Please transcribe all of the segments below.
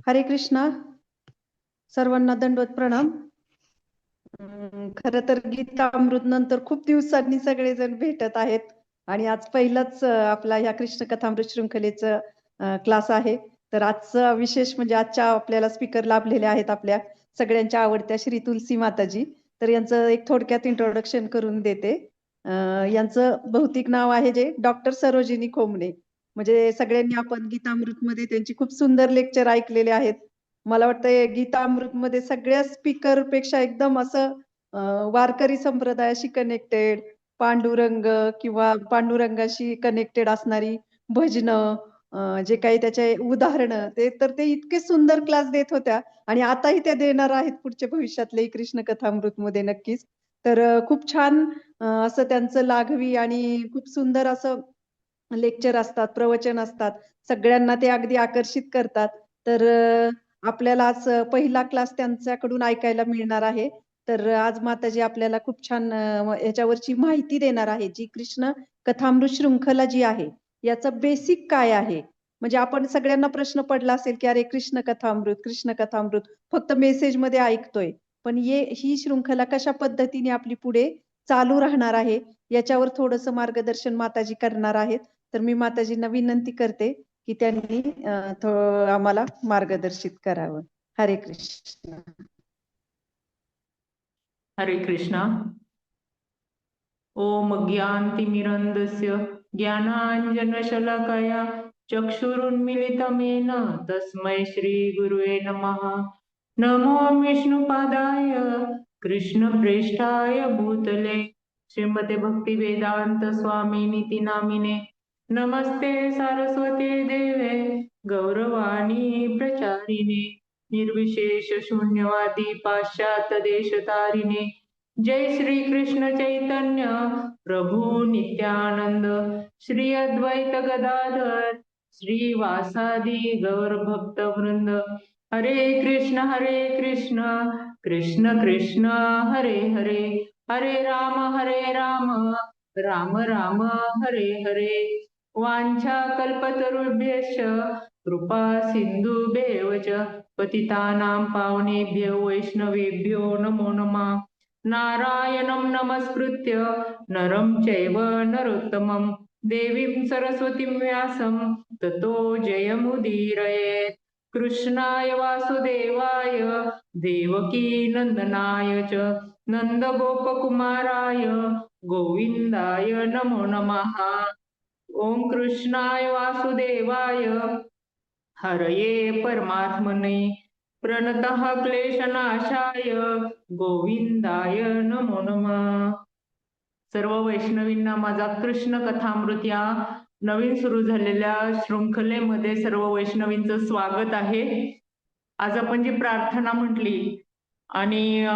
हरे कृष्णा. सर्वांना दंडवत प्रणाम. खरं तर गीतामृत नंतर खूप दिवसांनी सगळेजण भेटत आहेत आणि आज पहिलाच आपला ह्या कृष्ण कथामृत शृंखलेचं क्लास आहे. तर आजचा विशेष म्हणजे आजच्या आपल्याला स्पीकर लाभलेले आहेत आपल्या सगळ्यांच्या आवडत्या श्री तुलसी माताजी. तर यांचं एक थोडक्यात इंट्रोडक्शन करून देते. यांचं भौतिक नाव आहे जे डॉक्टर सरोजिनी खोमणे. म्हणजे सगळ्यांनी आपण गीतामृत मध्ये त्यांची खूप सुंदर लेक्चर ऐकलेले आहेत. मला वाटतंय गीतामृत मध्ये सगळ्या स्पीकर पेक्षा एकदम असं वारकरी संप्रदायाशी कनेक्टेड, पांडुरंग किंवा पांडुरंगाशी कनेक्टेड असणारी भजनं, जे काही त्याचे उदाहरणं, ते इतके सुंदर क्लास देत होत्या आणि आताही त्या देणार आहेत पुढच्या भविष्यातले कृष्ण कथामृत मध्ये नक्कीच. तर खूप छान असं त्यांचं लाघवी आणि खूप सुंदर असं लेक्चर असतात, प्रवचन असतात. सगळ्यांना ते अगदी आकर्षित करतात. तर आपल्याला आज पहिला क्लास त्यांच्याकडून ऐकायला मिळणार आहे. तर आज माताजी आपल्याला खूप छान याच्यावरची माहिती देणार आहे. जी कृष्ण कथामृत शृंखला जी आहे, याचं बेसिक काय आहे? म्हणजे आपण सगळ्यांना प्रश्न पडला असेल, की अरे कृष्ण कथामृत फक्त मेसेजमध्ये ऐकतोय. पण ही शृंखला कशा पद्धतीने आपली पुढे चालू राहणार आहे, याच्यावर थोडंसं मार्गदर्शन माताजी करणार आहेत. तर मी माताजींना विनंती करते की त्यांनी आम्हाला मार्गदर्शित करावं. हरे कृष्ण. हरे कृष्णा. ओम ज्ञानतिमिरन्धस्य ज्ञानाञ्जनशलाकया चक्षुरुन्मीलितं येन तस्मै श्रीगुरुवे नमः. नमो विष्णुपादाय कृष्णप्रेष्ठाय भूतले श्रीमते भक्तिवेदांत स्वामिनीति नामिने. नमस्ते सारस्वते देवे गौरवाणी प्रचारिणे निर्विशेष शून्यवादी पाश्चात्य देशतारिणे. जय श्री कृष्ण चैतन्य प्रभु नित्यानंद श्री अद्वैत गदाधर श्रीवासादि गौर भक्त वृंद. हरे कृष्ण कृष्ण कृष्ण हरे हरे, हरे राम राम राम हरे हरे. वांछा कल्पतरुभ्यश्च कृपा सिंधुभ्येव च पतितानां पावनेभ्यो वैष्णवेभ्यो नमो नमः. नारायणं नमस्कृत्य नरं चैव नरोत्तमं देवीं सरस्वतीं व्यासं ततो जयमुदीरयेत्. कृष्णाय वासुदेवाय देवकी नंदनाय च नंदगोपकुमाराय गोविंदाय नमो नमः. ओम कृष्णाय वासुदेवाय हरये परमात्मने प्रणतः क्लेशनाशाय गोविंदाय नमो नमः. सर्व वैष्णवींना माझा कृष्ण कथामृत या नवीन सुरू झालेल्या शृंखलेमध्ये सर्व वैष्णवींचं स्वागत आहे. आज आपण जी प्रार्थना म्हटली आणि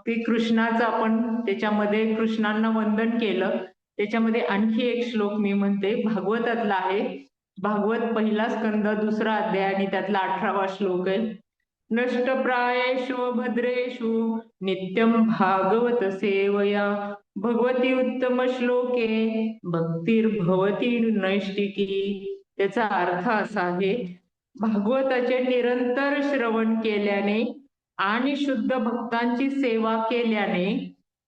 ते कृष्णाचं आपण त्याच्यामध्ये कृष्णांना वंदन केलं. त्याच्यामध्ये आणखी एक श्लोक मी म्हणते, भागवतातला आहे. भागवत पहिला स्कंद दुसरा अध्याय आणि त्यातला 18वा श्लोक आहे. नष्टप्रायेषु भद्रेषु नित्यं भागवत सेवया भगवती उत्तम श्लोके भक्तिर्भवती नैष्टिकी. त्याचा अर्थ असा आहे, भागवताचे निरंतर श्रवण केल्याने आणि शुद्ध भक्तांची सेवा केल्याने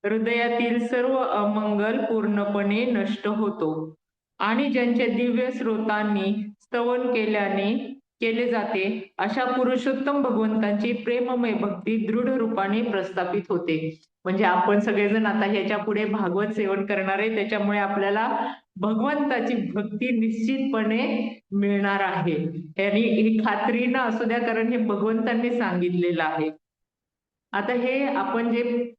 हृदयातील सर्व अमंगल पूर्णपणे नष्ट होतो आणि ज्यांचे दिव्य स्रोतांनी स्तवन केले जाते अशा पुरुषोत्तम भगवंतांची प्रेममय भक्ती दृढ रूपाने प्रस्थापित होते. म्हणजे आपण सगळेजण आता ह्याच्या पुढे भागवत सेवन करणार आहे, त्याच्यामुळे आपल्याला भगवंताची भक्ती निश्चितपणे मिळणार आहे. यांनी ही खात्रीनं असू द्या, कारण हे भगवंतांनी सांगितलेलं आहे. आता हे आपण जे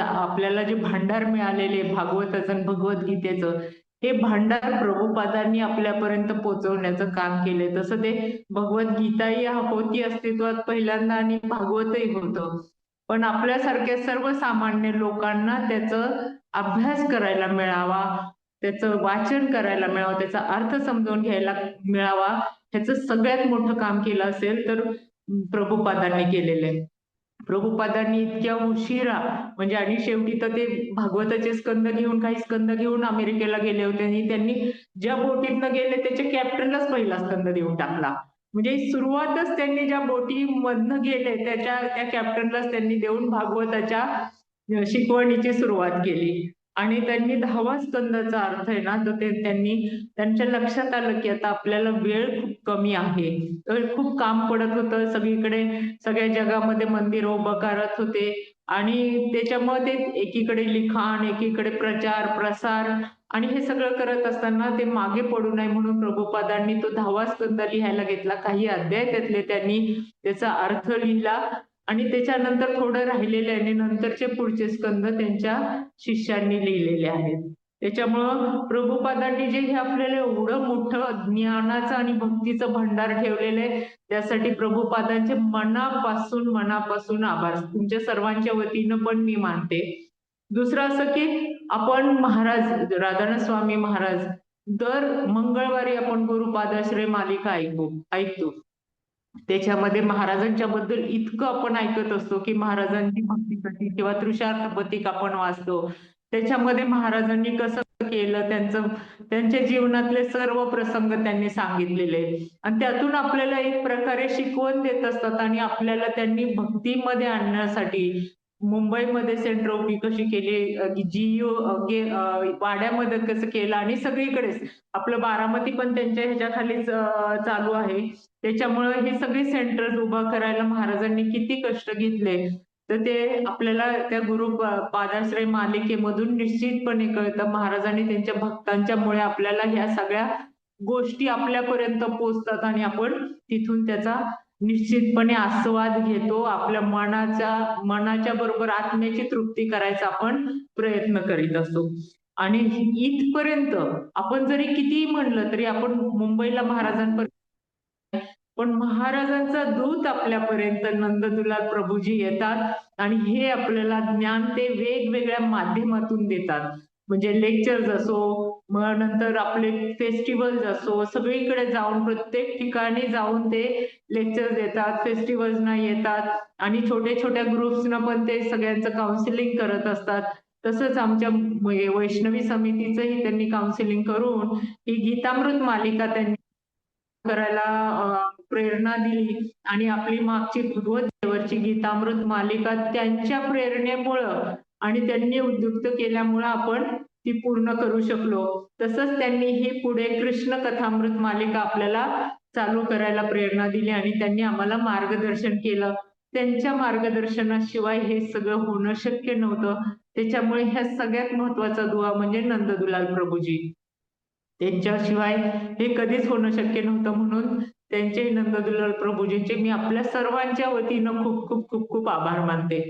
आपल्याला जे भांडार मिळालेले भागवताचं आणि भगवद्गीतेचं, हे भांडार प्रभुपादांनी आपल्यापर्यंत पोहोचवण्याचं काम केले. तसं ते भगवद्गीताही होती अस्तित्वात पहिल्यांदा आणि भागवतही होतं, पण आपल्यासारख्या सर्वसामान्य लोकांना त्याचं अभ्यास करायला मिळावा, त्याचं वाचन करायला मिळावं, त्याचा अर्थ समजावून घ्यायला मिळावा, ह्याचं सगळ्यात मोठं काम केलं असेल तर प्रभुपादांनी केलेलं आहे. प्रभुपादांनी इतक्या उशिरा म्हणजे आणि शेवटी तर ते भागवताचे स्कंद घेऊन काही स्कंद घेऊन अमेरिकेला गेले होते आणि त्यांनी ज्या बोटीतनं गेले त्याच्या कॅप्टनलाच पहिला स्कंद देऊन टाकला. म्हणजे सुरुवातच त्यांनी ज्या बोटी मधनं गेले त्या कॅप्टनलाच त्यांनी देऊन भागवताच्या शिकवणीची सुरुवात केली. आणि त्यांनी 10वा स्कंदाचा अर्थ आहे ना, तर त्यांनी त्यांच्या लक्षात आलं, की आता आपल्याला वेळ खूप कमी आहे. तर खूप काम पडत होतं. सगळीकडे सगळ्या जगामध्ये मंदिर उभं करत होते आणि त्याच्यामुळे ते एकीकडे लिखाण, एकीकडे प्रचार, प्रसार आणि हे सगळं करत असताना ते मागे पडू नये म्हणून प्रभुपादांनी तो 10वा स्कंद लिहायला घेतला. काही अध्याय त्यातले त्यांनी त्याचा अर्थ लिहिला आणि त्याच्यानंतर थोडं राहिलेले आणि नंतरचे पुढचे स्कंद त्यांच्या शिष्यांनी लिहिलेले आहेत. त्याच्यामुळं प्रभुपादांनी जे हे आपल्याला एवढं मोठं ज्ञानाचं आणि भक्तीचं भंडार ठेवलेलं आहे, त्यासाठी प्रभुपादांचे मनापासून मनापासून आभार तुमच्या सर्वांच्या वतीनं पण मी मानते. दुसरं असं की आपण महाराज राधानाथ स्वामी महाराज दर मंगळवारी आपण गुरुपादाश्रय मालिका ऐकतो. त्याच्यामध्ये महाराजांच्या बद्दल इतकं आपण ऐकत असतो की महाराजांची भक्ती कशी किंवा तृषार्थ पथिक आपण वाचतो. त्याच्यामध्ये महाराजांनी कसं केलं त्यांच्या जीवनातले सर्व प्रसंग त्यांनी सांगितलेले आणि त्यातून आपल्याला एक प्रकारे शिकवण देत असतात आणि आपल्याला त्यांनी भक्तीमध्ये आणण्यासाठी मुंबईमध्ये सेंट रोपी कशी केली, जीयू वाड्यामध्ये कसं केलं आणि सगळीकडेच आपलं बारामती पण त्यांच्या ह्याच्याखालीच चालू आहे. त्याच्यामुळं हे सगळे सेंटर्स उभा करायला महाराजांनी किती कष्ट घेतले, तर ते आपल्याला त्या पादाश्रय मालिकेमधून निश्चितपणे कळतं. महाराजांनी त्यांच्या भक्तांच्यामुळे आपल्याला ह्या सगळ्या गोष्टी आपल्यापर्यंत पोहोचतात आणि आपण तिथून त्याचा निश्चितपणे आस्वाद घेतो. आपल्या मनाच्या बरोबर आत्म्याची तृप्ती करायचा आपण प्रयत्न करीत असतो. आणि इथपर्यंत आपण जरी कितीही म्हणलं तरी आपण मुंबईला महाराजांपर्यंत पण महाराजांचा दूत आपल्यापर्यंत नंददुलार प्रभूजी येतात आणि हे आपल्याला ज्ञान ते वेगवेगळ्या माध्यमातून देतात. म्हणजे लेक्चर्स असो, मग नंतर आपले फेस्टिवल्स असो, सगळीकडे जाऊन प्रत्येक ठिकाणी जाऊन ते लेक्चर्स देतात, फेस्टिवल्सना येतात आणि छोट्या-छोट्या ग्रुप्सना पण ते सगळ्यांचं काउन्सिलिंग करत असतात. तसंच आमच्या वैष्णवी समितीचंही त्यांनी काउन्सिलिंग करून ही गीतामृत मालिका त्यांनी करायला प्रेरणा दिली आणि आपली मागची भगवत देवाची गीतामृत मालिका त्यांच्या प्रेरणेमुळं आणि त्यांनी उद्युक्त केल्यामुळं आपण ती पूर्ण करू शकलो. तसंच त्यांनी ही पुढे कृष्ण कथामृत मालिका आपल्याला चालू करायला प्रेरणा दिली आणि त्यांनी आम्हाला मार्गदर्शन केलं. त्यांच्या मार्गदर्शनाशिवाय हे सगळं होणं शक्य नव्हतं. त्याच्यामुळे ह्या सगळ्यात महत्वाचा दुवा म्हणजे नंददुलाल प्रभूजी. त्यांच्याशिवाय हे कधीच होणं शक्य नव्हतं म्हणून त्यांचे नंददुलाल प्रभूजींचे मी आपल्या सर्वांच्या वतीनं खूप खूप खूप खूप आभार मानते.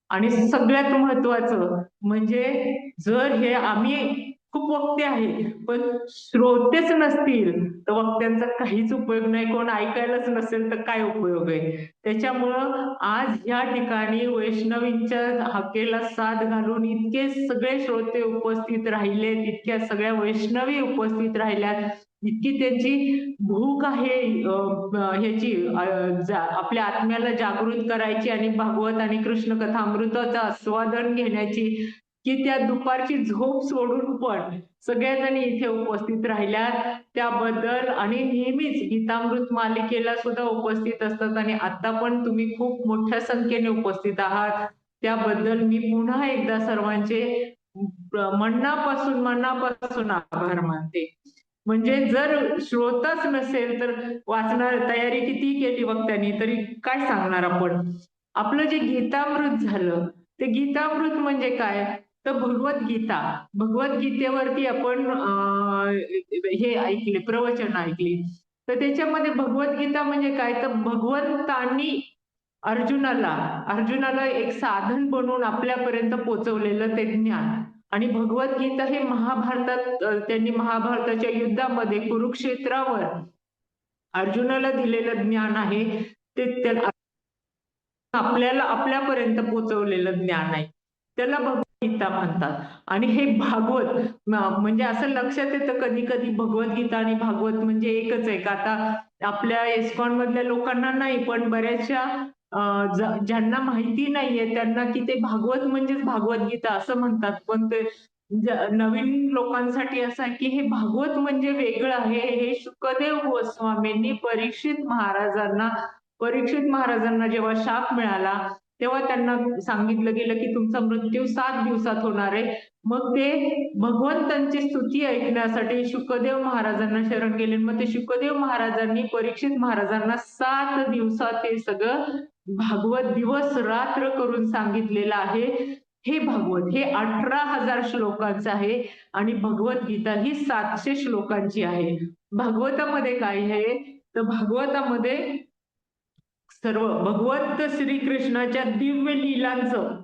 आणि सगळ्यात महत्वाचं म्हणजे जर हे आम्ही खूप वक्ते आहे, पण श्रोतेच नसतील, तर वक्त्यांचा काहीच उपयोग नाही. कोण ऐकायलाच नसेल तर काय उपयोग आहे? त्याच्यामुळं आज ह्या ठिकाणी वैष्णवींच्या हाकेला साथ घालून इतके सगळे श्रोते उपस्थित राहिलेत, इतक्या सगळ्या वैष्णवी उपस्थित राहिल्यात, इतकी त्यांची भूक आहे ह्याची आपल्या आत्म्याला जागृत करायची आणि भागवत आणि कृष्ण कथामृताचं आस्वादन घेण्याची, की त्या दुपारची झोप सोडून पण सगळ्याजणी इथे उपस्थित राहिल्यात. त्याबद्दल आणि नेहमीच गीतामृत मालिकेला सुद्धा उपस्थित असतात आणि आता पण तुम्ही खूप मोठ्या संख्येने उपस्थित आहात. त्याबद्दल मी पुन्हा एकदा सर्वांचे मनापासून मनापासून आभार मानते. म्हणजे जर श्रोताच नसेल तर वाचणार तयारी किती केली वक्त्यांनी तरी काय सांगणार आपण. आपलं जे गीतामृत झालं ते गीतामृत म्हणजे काय तर भगवद्गीता. भगवद्गीतेवरती आपण हे ऐकले प्रवचन ऐकली. तर त्याच्यामध्ये भगवद्गीता म्हणजे काय तर भगवंतांनी अर्जुनाला एक साधन बनवून आपल्यापर्यंत पोहोचवलेलं ते ज्ञान. आणि भगवद्गीता हे महाभारतात त्यांनी महाभारताच्या युद्धामध्ये कुरुक्षेत्रावर अर्जुनाला दिलेलं ज्ञान आहे ते आपल्याला आपल्यापर्यंत पोहोचवलेलं ज्ञान आहे. त्याला भगवद्गीता म्हणतात. आणि हे भागवत म्हणजे असं लक्षात येतं कधी-कधी भगवद्गीता आणि भागवत म्हणजे एकच आहे का? आता आपल्या इस्कॉन मधल्या लोकांना नाही, पण बऱ्याचशा ज्यांना माहिती नाहीये त्यांना की ते भागवत म्हणजेच भागवद्गीता असं म्हणतात. पण ते नवीन लोकांसाठी असं आहे की हे भागवत म्हणजे वेगळं आहे. हे शुकदेव गोस्वामींनी परीक्षित महाराजांना जेव्हा शाप मिळाला, तेव्हा त्यांना सांगितलं गेलं की तुमचा मृत्यू 7 दिवसात होणार आहे. मग ते भगवंतांची स्तुती ऐकण्यासाठी शुकदेव महाराजांना शरण गेले. मग ते शुकदेव महाराजांनी परीक्षित महाराजांना 7 दिवसात हे सगळं भागवत दिवस रात्र करून सांगितलेलं आहे. हे भागवत हे 18,000 श्लोकांचं आहे आणि भगवद्गीता ही 700 श्लोकांची आहे. भागवतामध्ये काय आहे, तर भागवतामध्ये सर्व भगवंत श्रीकृष्णाच्या दिव्य लीलांचं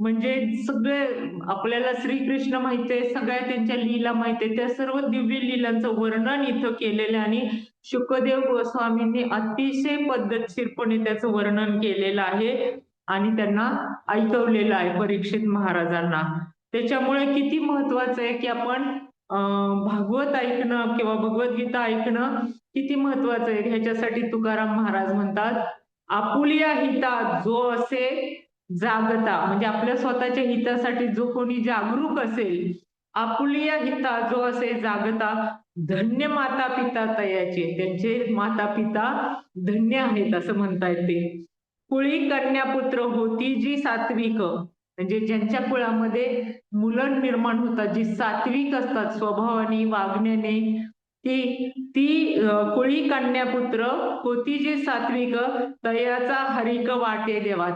म्हणजे सगळे आपल्याला श्रीकृष्ण माहितीये, सगळ्या त्यांच्या लीला माहितीये, त्या सर्व दिव्य लीलांचं वर्णन इथं केलेलं आहे आणि शुकदेव गोस्वामींनी अतिशय पद्धतशीरपणे त्याचं वर्णन केलेलं आहे आणि त्यांना ऐकवलेलं आहे परीक्षित महाराजांना. त्याच्यामुळे किती महत्वाचं आहे की आपण भागवत ऐकणं किंवा भगवद्गीता ऐकणं किती महत्वाचं आहे. ह्याच्यासाठी तुकाराम महाराज म्हणतात, आपुलिया हिता जो असे जागता, म्हणजे आपल्या स्वतःच्या हितासाठी जो कोणी जागरूक असेल, आपुलिया हिता जो असे जागता, धन्य माता पिता तयाचे, त्यांचे माता पिता धन्य आहेत असं म्हणतायत ते. कुळी कन्यापुत्र होती जी सात्विक, म्हणजे ज्यांच्या कुळामध्ये मुलं निर्माण होतात, जी सात्विक असतात स्वभावाने वागण्याने, ती ती कुळी कन्यापुत्र होती जी सात्विक, तयाचा हरिक वाटे देवा,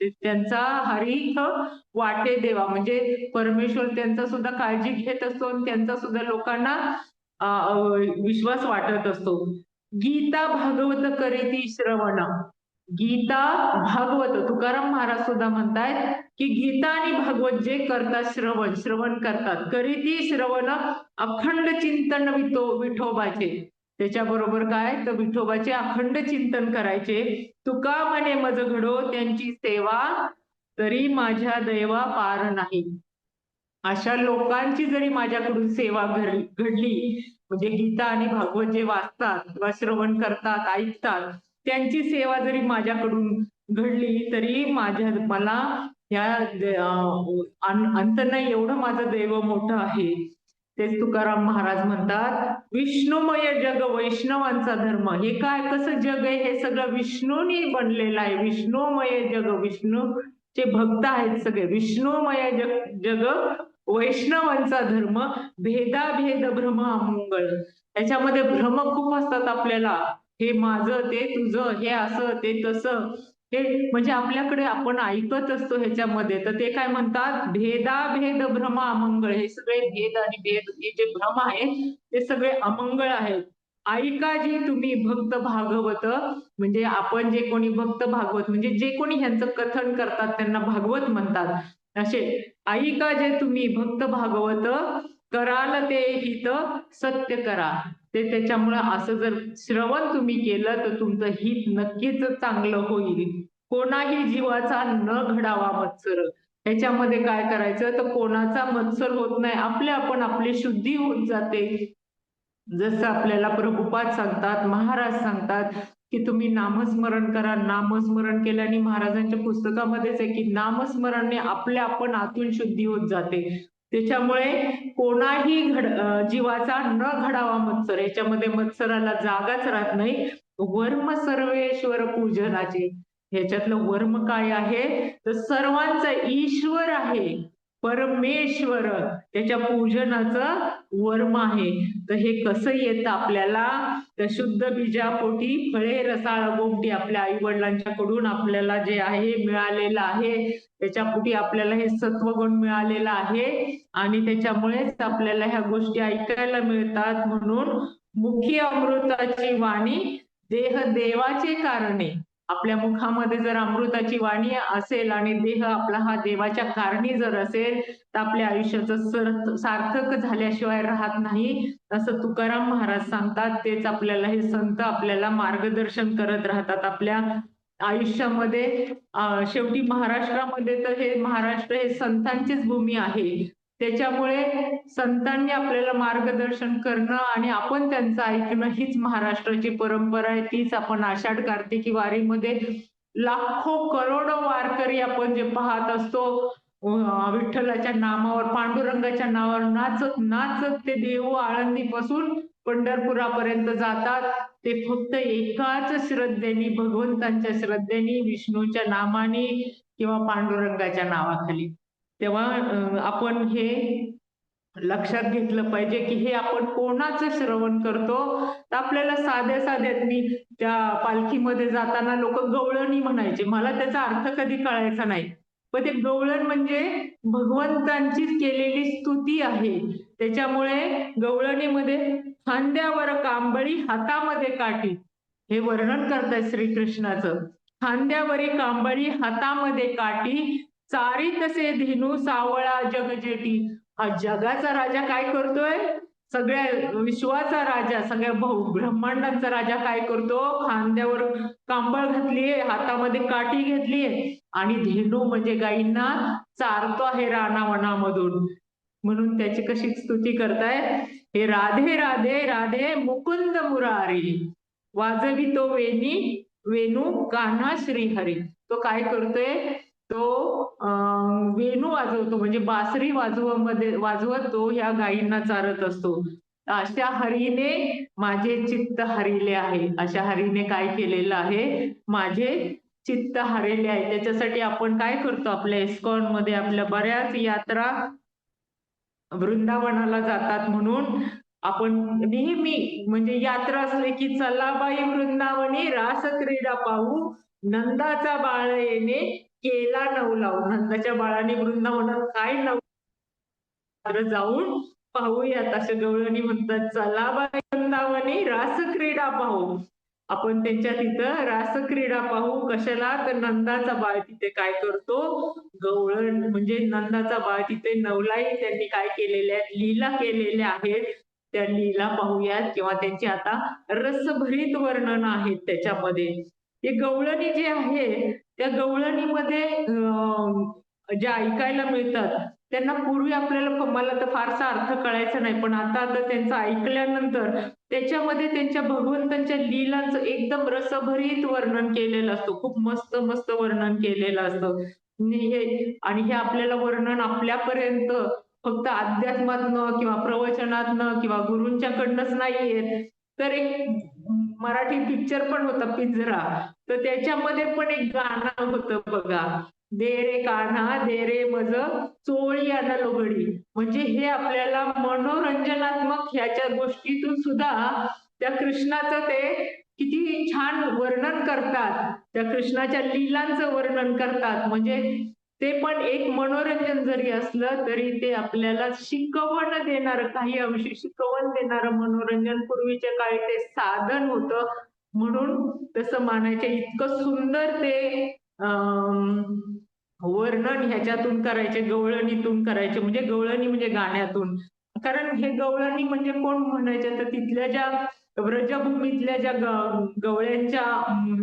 त्यांचा हरिक वाटे देवा म्हणजे परमेश्वर त्यांचा सुद्धा काळजी घेत असतो आणि त्यांचा सुद्धा लोकांना विश्वास वाटत असतो. गीता भागवत करीती श्रवण, गीता भागवत तुकाराम महाराज सुद्धा म्हणतायत की गीता आणि भागवत जे करतात श्रवण करतात, करीती श्रवण अखंड चिंतन विठोबाचे, त्याच्याबरोबर काय तर विठोबाचे अखंड चिंतन करायचे. तुका म्हणे मज घडो त्यांची सेवा, तरी माझ्या दैवा पार नाही. अशा लोकांची जरी माझ्याकडून सेवा घडली, म्हणजे गीता आणि भागवत जे वाचतात किंवा श्रवण करतात ऐकतात, त्यांची सेवा जरी माझ्याकडून घडली तरी मला ह्या अंत नाही, एवढं माझं दैव मोठं आहे. तेच तुकाराम महाराज म्हणतात, विष्णुमय जग वैष्णवांचा धर्म. हे काय कसं जग आहे, हे सगळं विष्णूनी बनलेलं आहे. विष्णुमय जग, विष्णूचे भक्त आहेत सगळे. विष्णुमय जग वैष्णवांचा धर्म, भेदाभेद भ्रम अमंगळ. त्याच्यामध्ये भ्रम खूप असतात आपल्याला, हे माझं ते तुझं, हे असं ते तसं, हे म्हणजे आपल्याकडे आपण ऐकत असतो ह्याच्यामध्ये. तर ते काय म्हणतात, भेदाभेद भ्रम अमंगळ. हे सगळे भेद आणि भेद हे जे भ्रम आहेत ते सगळे अमंगळ आहेत. ऐका जी तुम्ही भक्त भागवत, म्हणजे आपण जे कोणी भक्त भागवत म्हणजे जे कोणी ह्यांचं कथन करतात त्यांना भागवत म्हणतात. असे ऐका जे तुम्ही भक्त भागवत, कराल ते हित सत्य करा. ते त्याच्यामुळे असं जर श्रवण तुम्ही केलं तर तुमचं हित नक्कीच चांगलं होईल. कोणाही जीवाचा न घडावा मत्सर. ह्याच्यामध्ये काय करायचं तर कोणाचा मत्सर होत नाही, आपण आपली शुद्धी होत जाते. जसं आपल्याला प्रभुपाद सांगतात, महाराज सांगतात की तुम्ही नामस्मरण करा. नामस्मरण केल्याने महाराजांच्या पुस्तकामध्येच आहे की नामस्मरणाने आपण आतून शुद्धी होत जाते. त्याच्यामुळे कोणाही जीवाचा न घडावा मत्सर. याच्यामध्ये मत्सराला जागाच राहत नाही. वर्म सर्वेश्वर पूजनाचे. ह्याच्यातलं वर्म काय आहे तर सर्वांचा ईश्वर आहे परमेश्वर, त्याच्या पूजनाचं वर्म आहे. तर हे कसं येतं आपल्याला तर शुद्ध बीजापोटी फळे रसाळ गोमटी. आपल्या आई वडिलांच्या कडून आपल्याला जे आहे मिळालेलं आहे, त्याच्यापोटी आपल्याला हे सत्वगुण मिळालेला आहे आणि त्याच्यामुळेच आपल्याला ह्या गोष्टी ऐकायला मिळतात. म्हणून मुखी अमृताची वाणी देह देवाचे कारणे. आपल्या मुखामध्ये जर अमृताची वाणी असेल आणि देह आपला हा देवाच्या कारणी जर असेल तर आपल्या आयुष्याचं सार्थक झाल्याशिवाय राहत नाही, असं तुकाराम महाराज सांगतात. तेच आपल्याला हे संत आपल्याला मार्गदर्शन करत राहतात आपल्या आयुष्यामध्ये. शेवटी महाराष्ट्रामध्ये तर हे महाराष्ट्र हे संतांचीच भूमी आहे. त्याच्यामुळे संतांनी आपल्याला मार्गदर्शन करणं आणि आपण त्यांचं ऐकणं हीच महाराष्ट्राची परंपरा आहे. तीच आपण आषाढ कार्तिकी वारीमध्ये लाखो करोडो वारकरी आपण जे पाहत असतो, विठ्ठलाच्या नामावर, पांडुरंगाच्या नावावर नाचत नाचत ते देहू आळंदीपासून पंढरपुरापर्यंत जातात. ते फक्त एकाच श्रद्धेने, भगवंतांच्या श्रद्धेने, विष्णूच्या नामाने किंवा पांडुरंगाच्या नावाखाली. तेव्हा आपण हे लक्षात घेतलं पाहिजे की हे आपण कोणाचं श्रवण करतो. तर आपल्याला साध्या साध्यातनी त्या पालखीमध्ये जाताना लोक गवळणी म्हणायचे. मला त्याचा अर्थ कधी कळायचा नाही. पण ते गवळण म्हणजे भगवंतांचीच केलेली स्तुती आहे. त्याच्यामुळे गवळणीमध्ये खांद्यावर कांबळी हातामध्ये काठी, हे वर्णन करतायत श्रीकृष्णाचं. खांद्यावरी कांबळी हातामध्ये काठी, चारी तसे धेनू सावळा जगजेटी. हा जगाचा राजा काय करतोय? सगळ्या विश्वाचा राजा, सगळ्या ब्रह्मांडांचा राजा काय करतो? खांद्यावर कांबळ घातलीये, हातामध्ये काठी घेतलीये आणि धेनू म्हणजे गायींना चारतो आहे रानावनामधून. म्हणून त्याची कशी स्तुती करतायत? हे राधे राधे राधे मुकुंद मुरारी, वाजवितो वेणी वेणू कान्हा श्रीहरी. तो काय करतोय? तो वेणू वाजवतो, म्हणजे बासरी वाजवत तो ह्या गायींना चारत असतो. अशा हरीने माझे चित्त हरिले आहे. अशा हरीने काय केलेलं आहे? माझे चित्त हरिले आहे. त्याच्यासाठी आपण काय करतो? आपल्या इस्कॉन मध्ये आपल्या बऱ्याच यात्रा वृंदावनाला जातात. म्हणून आपण नेहमी म्हणजे यात्रा असले की चला बाई वृंदावनी रास क्रीडा पाहू, नंदाचा बाळ येणे केला नवलाऊ. नंदाच्या बाळाने वृंदावनात काय जाऊन पाहूयात. असे गवळणी म्हणतात, चला बाई वृंदावनी रास क्रीडा पाहू. आपण त्यांच्या तिथं रासक्रीडा पाहू. कशाला? तर नंदाचा बाळ तिथे काय करतो? गवळण म्हणजे नंदाचा बाळ तिथे नवलाई त्यांनी काय केलेल्या आहेत? लीला केलेल्या आहेत. त्या लीला पाहूयात किंवा त्यांची आता रसभरीत वर्णन आहेत त्याच्यामध्ये. हे गवळणी जे आहे त्या गवळणीमध्ये ज्या ऐकायला मिळतात त्यांना पूर्वी आपल्याला, मला तर फारसा अर्थ कळायचा नाही, पण आता त्यांचं ऐकल्यानंतर त्याच्यामध्ये त्यांच्या भगवंतांच्या लीलांचं एकदम रसभरीत वर्णन केलेलं असतं. खूप मस्त मस्त वर्णन केलेलं असतं. आणि हे आपल्याला वर्णन आपल्यापर्यंत फक्त अध्यात्मातनं किंवा प्रवचनातनं किंवा गुरूंच्याकडनंच नाही येत. तर एक मराठी पिक्चर पण होता पिंजरा, तर त्याच्यामध्ये पण एक गाणं होतं बघा, दे रे कान्हा दे रे मज चोळी आना लोगडी. म्हणजे हे आपल्याला मनोरंजनात्मक ह्याच्या गोष्टीतून सुद्धा त्या कृष्णाचं ते किती छान वर्णन करतात, त्या कृष्णाच्या लीलांचं वर्णन करतात. म्हणजे ते पण एक मनोरंजन जरी असलं तरी ते आपल्याला शिकवण देणारं, काही अंशी शिकवण देणारं मनोरंजन पूर्वीच्या काळी ते साधन होतं. म्हणून तसं मानायचे. इतकं सुंदर ते वर्णन ह्याच्यातून करायचे, गवळणीतून करायचे. म्हणजे गवळणी म्हणजे गाण्यातून. कारण हे गवळणी म्हणजे कोण म्हणायचे? तर तिथल्या ज्या व्रजभूमीतल्या ज्या गवळ्यांच्या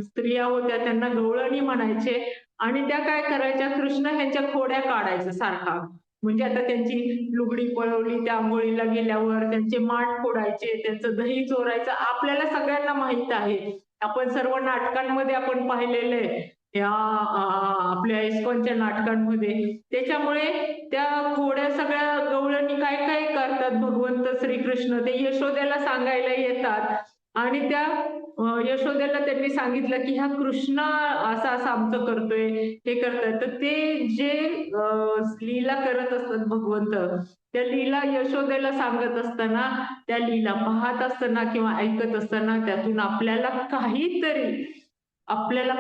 स्त्रिया होत्या त्यांना गवळणी म्हणायचे. आणि त्या काय करायच्या? कृष्ण ह्यांच्या खोड्या काढायचं सारखा. म्हणजे आता त्यांची लुगडी पळवली, त्या आंघोळीला गेल्यावर त्यांचे माठ फोडायचे, त्यांचं दही चोरायचं. आपल्याला सगळ्यांना माहित आहे, आपण सर्व नाटकांमध्ये आपण पाहिलेलं आहे या आपल्या इस्कॉनच्या नाटकांमध्ये. त्याच्यामुळे त्या खोड्या सगळ्या गवळणी काय काय करतात? भगवंत श्रीकृष्ण ते यशोदेला सांगायला येतात आणि त्या यशोदेला त्यांनी सांगितलं की ह्या कृष्ण असं असं आमचं करतोय, हे करतोय. तर ते जे लीला करत असतात भगवंत, त्या लीला यशोदेला सांगत असताना, त्या लीला पाहत असताना किंवा ऐकत असताना त्यातून आपल्याला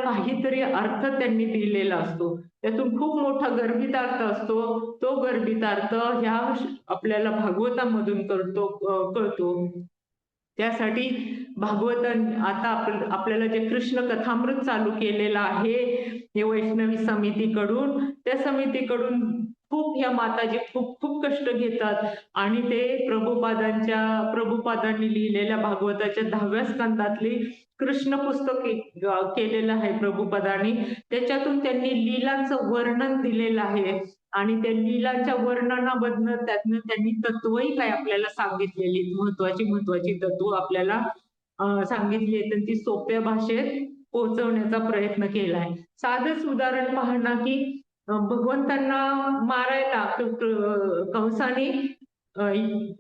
काहीतरी अर्थ त्यांनी दिलेला असतो. त्यातून खूप मोठा गर्भितार्थ असतो. तो गर्भितार्थ ह्या आपल्याला भागवतामधून कळतो. त्यासाठी भागवतान आता आपल्याला जे कृष्ण कथामृत चालू केलेलं आहे हे वैष्णवी समितीकडून, त्या समितीकडून खूप ह्या माताजी खूप खूप कष्ट घेतात आणि ते प्रभुपादांनी लिहिलेल्या भागवताच्या 10व्या स्कंदातली कृष्ण पुस्तक केलेलं आहे प्रभुपादांनी. त्याच्यातून त्यांनी लीलांचं वर्णन दिलेलं आहे आणि त्या लीलांच्या वर्णनामधनं त्यातनं त्यांनी तत्वही काय आपल्याला सांगितलेली, महत्वाची तत्व आपल्याला सांगितली आहेत. ती सोप्या भाषेत पोहोचवण्याचा प्रयत्न केलाय. साधंच उदाहरण पाहा ना, की भगवंतांना मारायला कंसाने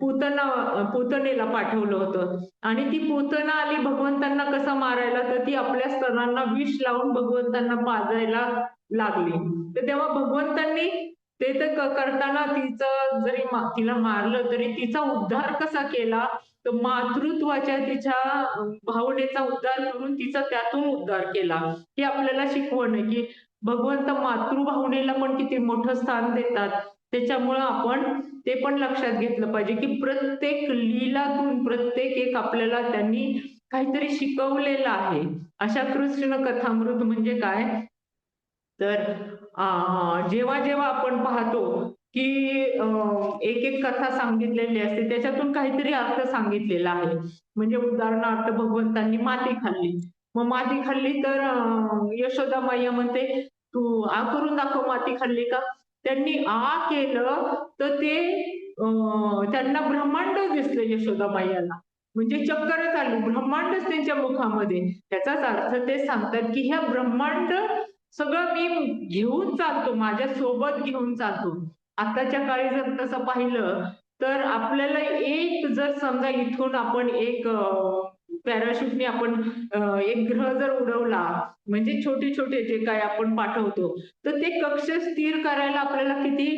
पूतनेला पाठवलं होतं आणि ती पूतना आली भगवंतांना कसं मारायला, तर ती आपल्या स्तनांना विष लावून भगवंतांना पाजायला लागली. तर तेव्हा भगवंतांनी ते तर करताना तिचं जरी तिला मारलं तरी तिचा उद्धार कसा केला, तर मातृत्वाच्या तिच्या भावनेचा उद्धार करून तिचा त्यातून उद्धार केला. ही आपल्याला शिकवण आहे, की भगवंत मातृभावनेला पण किती मोठं स्थान देतात. त्याच्यामुळं आपण ते पण लक्षात घेतलं पाहिजे, की प्रत्येक लीलातून प्रत्येक एक आपल्याला त्यांनी काहीतरी शिकवलेलं आहे. अशा कृष्ण कथामृत म्हणजे काय, तर जेव्हा-जेव्हा आपण पाहतो, की एक-एक कथा सांगितलेली असते, त्याच्यातून काहीतरी अर्थ सांगितलेला आहे. म्हणजे उदाहरणार्थ भगवंतांनी माती खाल्ली. मग माती खाल्ली तर यशोदा मैया म्हणते, "तू आ करून दाखव, माती खाल्ली का?" त्यांनी आ केलं तर ते त्यांना ब्रह्मांड दिसलं यशोदा मैयाला. म्हणजे चक्करच आली, ब्रह्मांडच त्यांच्या मुखामध्ये. त्याचाच अर्थ ते सांगतात, की ह्या ब्रह्मांड सगळं मी घेऊन चालतो, माझ्या सोबत घेऊन चालतो. आताच्या काळी जर तसं पाहिलं, तर आपल्याला एक जर समजा इथून आपण एक पॅराशूटने आपण एक ग्रह जर उडवला, म्हणजे छोटे-छोटे जे काही आपण पाठवतो, तर ते कक्ष स्थिर करायला आपल्याला किती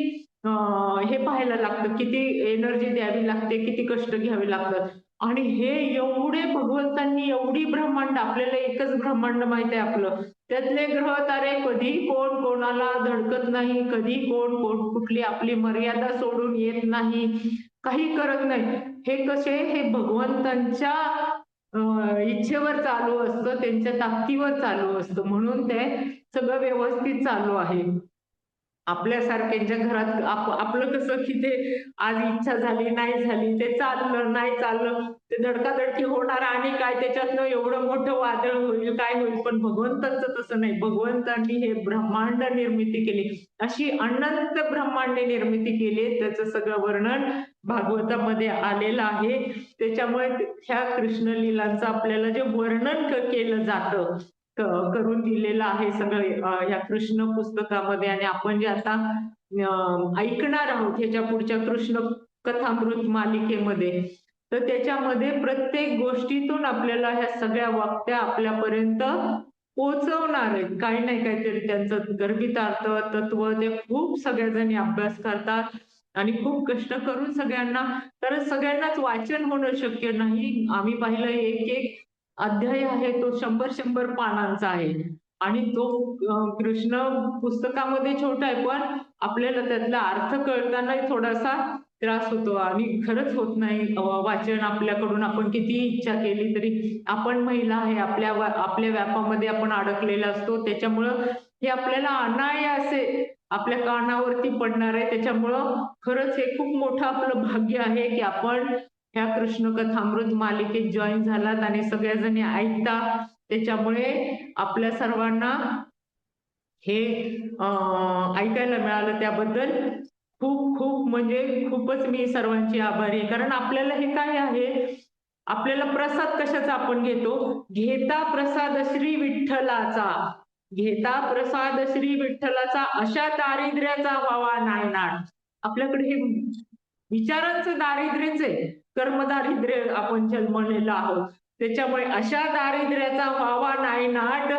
हे पाहायला लागतं, किती एनर्जी द्यावी लागते, किती कष्ट घ्यावे लागतात. आणि हे एवढे भगवंतांनी एवढी ब्रह्मांड, आपल्याला एकच ब्रह्मांड माहिती आहे आपलं. त्यातले ग्रह तारे कधी कोण कोणाला धडकत नाही, कधी कोण कुठली आपली मर्यादा सोडून येत नाही, काही करत नाही. हे कसे, हे भगवंतांच्या इच्छेवर चालू असतं, त्यांच्या ताकदीवर चालू असतं. म्हणून ते सगळं व्यवस्थित चालू आहे. आपल्यासारख्यांच्या घरात आपलं कसं, की ते आज इच्छा झाली, नाही झाली, ते चाललं, नाही चाललं, ते धडकाधडकी होणार आणि काय त्याच्यातनं एवढं मोठं वादळ होईल, काय होईल. पण भगवंतांचं तसं नाही. भगवंतांनी हे ब्रह्मांड निर्मिती केली. अशी अनंत ब्रह्मांडे निर्मिती केली. त्याचं सगळं वर्णन भागवतामध्ये आलेलं आहे. त्याच्यामुळे ह्या कृष्ण लीलांचं आपल्याला जे वर्णन केलं जातं, करून दिलेलं आहे सगळं या कृष्ण पुस्तकामध्ये. आणि आपण जे आता ऐकणार आहोत ह्याच्या पुढच्या कृष्ण कथामृत मालिकेमध्ये, तर त्याच्यामध्ये प्रत्येक गोष्टीतून आपल्याला ह्या सगळ्या वाक्या आपल्यापर्यंत पोहोचवणार आहेत. काही नाही काहीतरी त्यांचं गर्भितार्थ तत्व ते खूप सगळ्याजणी अभ्यास करतात आणि खूप कष्ट करून सगळ्यांना, तर सगळ्यांनाच वाचन होणं शक्य नाही. आम्ही पाहिलं एक एक अध्याय आहे तो 100-100 पानांचा आहे आणि तो कृष्ण पुस्तकामध्ये छोटा आहे, पण आपल्याला त्यातला अर्थ कळतानाही थोडासा त्रास होतो आणि खरंच होत नाही वाचन आपल्याकडून. आपण किती इच्छा केली तरी, आपण महिला आहे, आपल्या व्यापामध्ये आपण अडकलेला असतो. त्याच्यामुळं हे आपल्याला अनायासे आपल्या कानावरती पडणार आहे. त्याच्यामुळं खरंच हे खूप मोठं आपलं भाग्य आहे, की आपण ह्या कृष्ण कथामृत मालिकेत जॉईन झालात आणि सगळ्याजणी ऐकता. त्याच्यामुळे आपल्या सर्वांना हे ऐकायला मिळालं त्याबद्दल खूप खूप म्हणजे खूपच मी सर्वांची आभारी आहे. कारण आपल्याला हे काय आहे, आपल्याला प्रसाद कशाचा आपण घेतो? घेता प्रसाद श्री विठ्ठलाचा. घेता प्रसाद श्री विठ्ठलाचा, अशा दारिद्र्याचा व्हावा नायनाट. आपल्याकडे हे विचारांचं दारिद्र्यच आहे. कर्मदारिद्र्य आपण जन्मलेलो आहोत. त्याच्यामुळे अशा दारिद्र्याचा व्हावा नायनाट,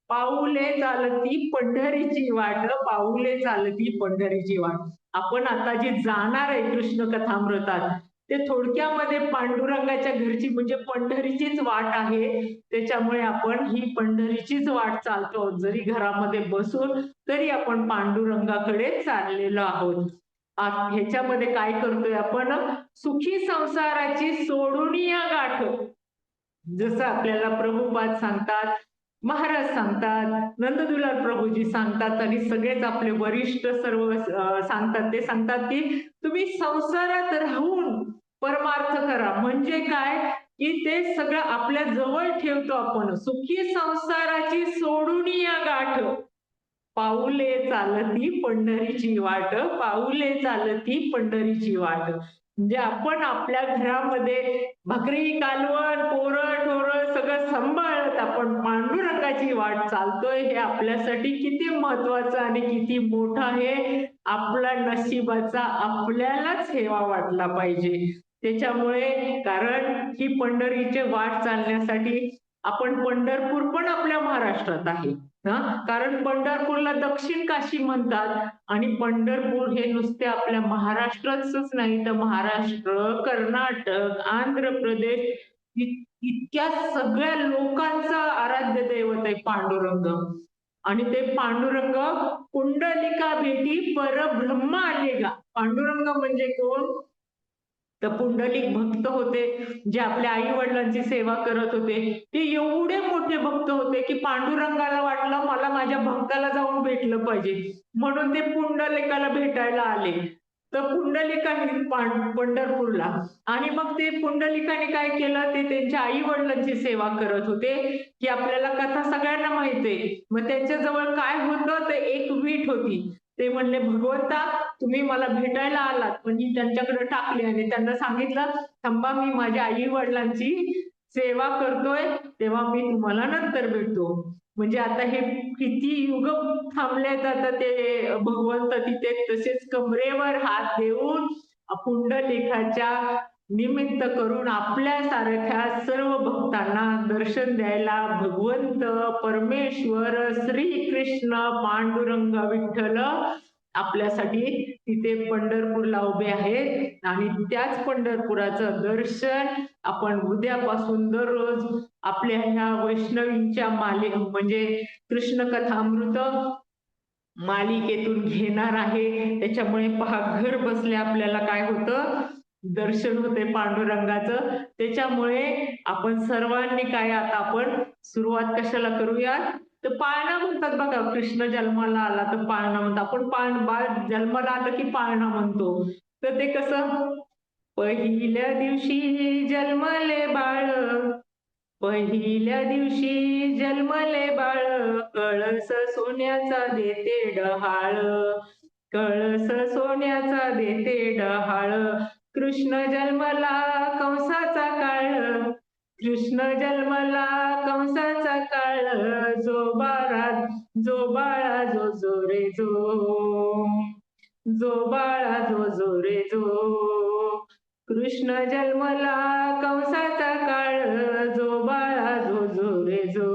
पाऊले चालती पंढरीची वाट, पाऊले चालती पंढरीची वाट. आपण आता जे जाणार आहे कृष्ण कथामृतात, ते थोडक्यामध्ये पांडुरंगाच्या घरची म्हणजे पंढरीचीच वाट आहे. त्याच्यामुळे आपण ही पंढरीचीच वाट चालतो. जरी घरामध्ये बसून तरी आपण पांडुरंगाकडे चाललेलो आहोत. ह्याच्यामध्ये काय करतोय आपण? सुखी संसाराची सोडून या गाठ. जसं आपल्याला प्रभुपाद सांगतात, महाराज सांगतात, नंददुलार प्रभूजी सांगतात आणि सगळेच आपले वरिष्ठ सर्व सांगतात. ते सांगतात की तुम्ही संसारात राहून परमार्थ करा. म्हणजे काय, की ते सगळं आपल्या जवळ ठेवतो आपण. सुखी संसाराची सोडून या गाठ, पाऊले चालती पंढरीची वाट, पाऊले चालती पंढरीची वाट. म्हणजे आपण आपल्या घरामध्ये भाकरी कालवण पोरं ठोरं सगळं सांभाळत आपण पांडुरंगाची वाट चालतोय, हे आपल्यासाठी किती महत्वाचं आणि किती मोठं आहे. आपला नशिबाचा आपल्यालाच हेवा वाटला पाहिजे. त्याच्यामुळे कारण ही पंढरीची वाट चालण्यासाठी आपण पंढरपूर पण आपल्या महाराष्ट्रात आहे. कारण पंढरपूरला दक्षिण काशी म्हणतात आणि पंढरपूर हे नुसते आपल्या महाराष्ट्रातच नाही तर महाराष्ट्र, कर्नाटक, आंध्र प्रदेश इतक्या सगळ्या लोकांचं आराध्य दैवत आहे पांडुरंग. आणि ते पांडुरंग पुंडलिका भेटी परब्रह्म आले गा. पांडुरंग म्हणजे कोण? तर पुंडलिक भक्त होते जे आपल्या आई वडिलांची सेवा करत होते. ते एवढे मोठे भक्त होते की पांडुरंगाला वाटलं मला माझ्या भक्ताला जाऊन भेटलं पाहिजे, म्हणून ते पुंडलिकाला भेटायला आले. तर पुंडलिकाने पंढरपूरला आणि मग ते पुंडलिकाने काय केलं, ते त्यांच्या आई वडिलांची सेवा करत होते. की आपल्याला कथा सगळ्यांना माहिती आहे. मग त्यांच्याजवळ काय होतं, तर एक वीट होती. ते म्हणले भगवंता तुम्ही मला भेटायला आलात, पण ही त्यांच्याकडे टाकली आणि त्यांना सांगितलं थांबा मी माझ्या आई वडिलांची सेवा करतोय, तेव्हा मी तुम्हाला नंतर भेटतो. म्हणजे आता हे किती युग थांबलेत आता ते भगवंत तिथे तसेच कमरेवर हात देऊन पुंडलिकाच्या निमित्त करून आपल्या सारख्या सर्व भक्तांना दर्शन द्यायला भगवंत परमेश्वर श्री कृष्ण पांडुरंग विठ्ठल आपल्यासाठी तिथे पंढरपूरला उभे आहेत. आणि त्याच पंढरपुराचं दर्शन आपण उद्यापासून दररोज आपल्या ह्या वैष्णवींच्या म्हणजे कृष्ण कथामृत मालिकेतून घेणार आहे. त्याच्यामुळे पहा घर बसल्या आपल्याला काय होतं, दर्शन होते पांडुरंगाचं. त्याच्यामुळे आपण सर्वांनी काय आता आपण सुरुवात कशाला करूयात, तर पाळणा म्हणतात बघा. कृष्ण जन्माला आला तर पाळणा म्हणतात. आपण बाळ जन्माला आलं की पाळणा म्हणतो. तर ते कसं, पहिल्या दिवशी जन्मले बाळ, पहिल्या दिवशी जन्मले बाळ, कळस सोन्याचा देते डहाळ, कळस सोन्याचा देते डहाळ. कृष्ण जन्मला कंसाचा काळ, कृष्ण जन्मला कंसाचा काळ, जो बाळा जो जो रे जो, जो बाळा जो जो रे जो. कृष्ण जन्मला कंसाचा काळ, जो बाळा जो जो रे जो.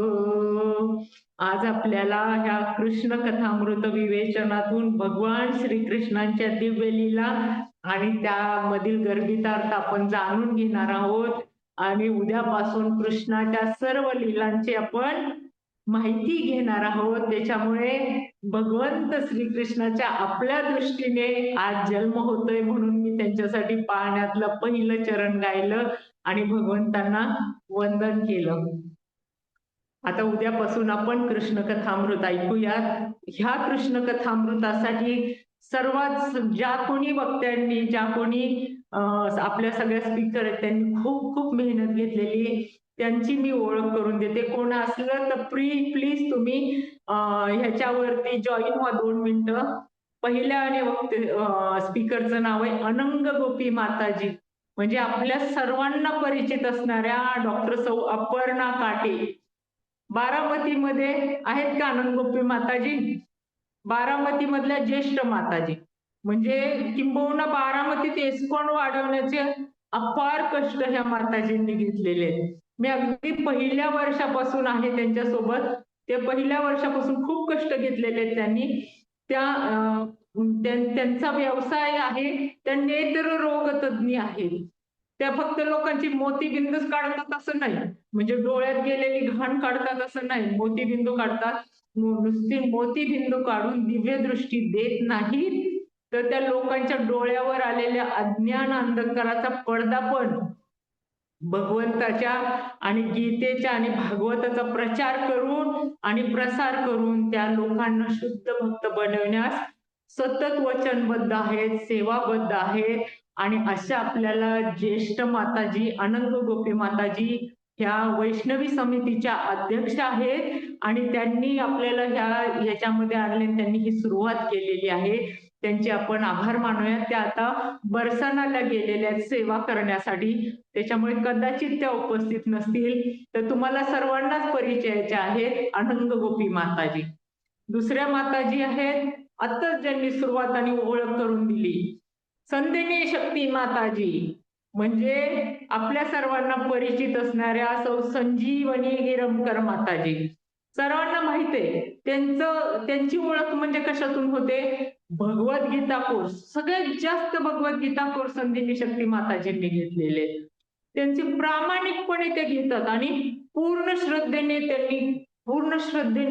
आज आपल्याला ह्या कृष्ण कथामृत विवेचनातून भगवान श्रीकृष्णांच्या दिव्य लीला आणि त्यामधील गर्भितार्थ आपण जाणून घेणार आहोत. आणि उद्यापासून कृष्णाच्या सर्व लीलांची आपण माहिती घेणार आहोत. त्याच्यामुळे भगवंत श्रीकृष्णाच्या आपल्या दृष्टीने आज जन्म होतोय म्हणून मी त्यांच्यासाठी पाळण्यातलं पहिलं चरण गायलं आणि भगवंतांना वंदन केलं. आता उद्यापासून आपण कृष्ण कथामृत ऐकूयात. ह्या कृष्ण कथामृतासाठी सर्वात ज्या कोणी वक्त्यांनी, ज्या कोणी आपल्या सगळ्या स्पीकर आहेत त्यांनी खूप खूप मेहनत घेतलेली, त्यांची मी ओळख करून देते. कोण असलं तर प्लीज तुम्ही ह्याच्यावरती जॉईन व्हा 2 मिनिटं. पहिल्या आणि वक्ते स्पीकरचं नाव आहे अनंग गोपी माताजी. म्हणजे आपल्या सर्वांना परिचित असणाऱ्या डॉक्टर सौ अपर्णा काटे. बारामतीमध्ये आहेत का आनंद गोपी माताजी? बारामती मधल्या ज्येष्ठ माताजी. म्हणजे किंबहुना बारामतीत इस्कॉन वाढवण्याचे अपार कष्ट ह्या माताजींनी घेतलेले आहेत. मी अगदी पहिल्या वर्षापासून आहे त्यांच्यासोबत. ते पहिल्या वर्षापासून खूप कष्ट घेतलेले आहेत त्यांनी. त्यांचा व्यवसाय आहे, त्या नेत्र रोग तज्ञ आहेत. त्या फक्त लोकांची मोतीबिंदूच काढतात असं नाही, म्हणजे डोळ्यात गेलेली घाण काढतात असं नाही, मोतीबिंदू काढतात. नुसती मोतीबिंदू काढून दिव्य दृष्टी देत नाहीत, तर त्या लोकांच्या डोळ्यावर आलेल्या अज्ञान अंधकाराचा पडदा पण भगवंताच्या आणि गीतेच्या आणि भागवताचा प्रचार करून आणि प्रसार करून त्या लोकांना शुद्ध भक्त बनवण्यास सतत वचनबद्ध आहेत, सेवाबद्ध आहेत. आणि अशा आपल्याला ज्येष्ठ माताजी अनंग गोपी माताजी ह्या वैष्णवी समितीच्या अध्यक्ष आहेत आणि त्यांनी आपल्याला ह्याच्यामध्ये आणले, त्यांनी ही सुरुवात केलेली आहे. त्यांचे आपण आभार मानूया. त्या आता बरसानाला गेलेल्या आहेत सेवा करण्यासाठी, त्याच्यामुळे कदाचित त्या उपस्थित नसतील. तर तुम्हाला सर्वांनाच परिचयाच्या आहेत अनंग गोपी माताजी. दुसऱ्या माताजी आहेत, आत्ताच ज्यांनी सुरुवात आणि ओळख करून दिली, संदिनी शक्ती माताजी. म्हणजे आपल्या सर्वांना परिचित असणाऱ्या सौ संजीवनी गिरमकर माताजी. सर्वांना माहित आहे त्यांची ओळख म्हणजे कशातून होते? भगवद्गीता कोर्स. सगळ्यात जास्त भगवद्गीता कोर्स संदिनी शक्ती माताजींनी घेतलेले आहेत. त्यांचे प्रामाणिकपणे ते घेतात आणि पूर्ण श्रद्धेने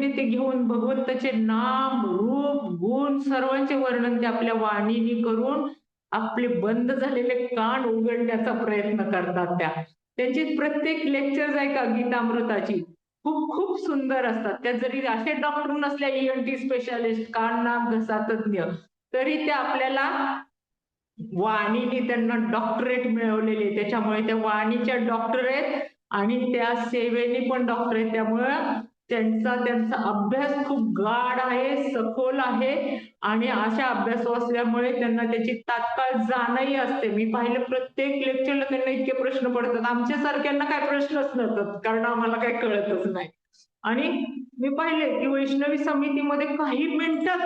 ते घेऊन भगवंताचे नाम, रूप, गुण सर्वांचे वर्णन ते आपल्या वाणीने करून आपले बंद झालेले कान उघडण्याचा प्रयत्न करतात त्या. त्यांची प्रत्येक लेक्चर आहे का गीतामृताची खूप खूप सुंदर असतात. त्या जरी असे डॉक्टर नसल्या ENT स्पेशालिस्ट, कान नाक घसा तज्ञ, तरी त्या आपल्याला वाणीने त्यांना डॉक्टरेट मिळवलेले, त्याच्यामुळे त्या वाणीच्या डॉक्टर आहेत आणि त्या सेवेने पण डॉक्टर आहेत. त्यामुळं त्यांचा अभ्यास खूप गाढ आहे, सखोल आहे आणि अशा अभ्यास असल्यामुळे त्यांना त्याची तात्काळ जाणही असते. मी पाहिलं प्रत्येक लेक्चरला त्यांना इतके प्रश्न पडतात, आमच्या सारख्यांना काय प्रश्नच नसतात कारण आम्हाला काय कळतच नाही. आणि मी पाहिले की वैष्णवी समितीमध्ये काही मिनिटात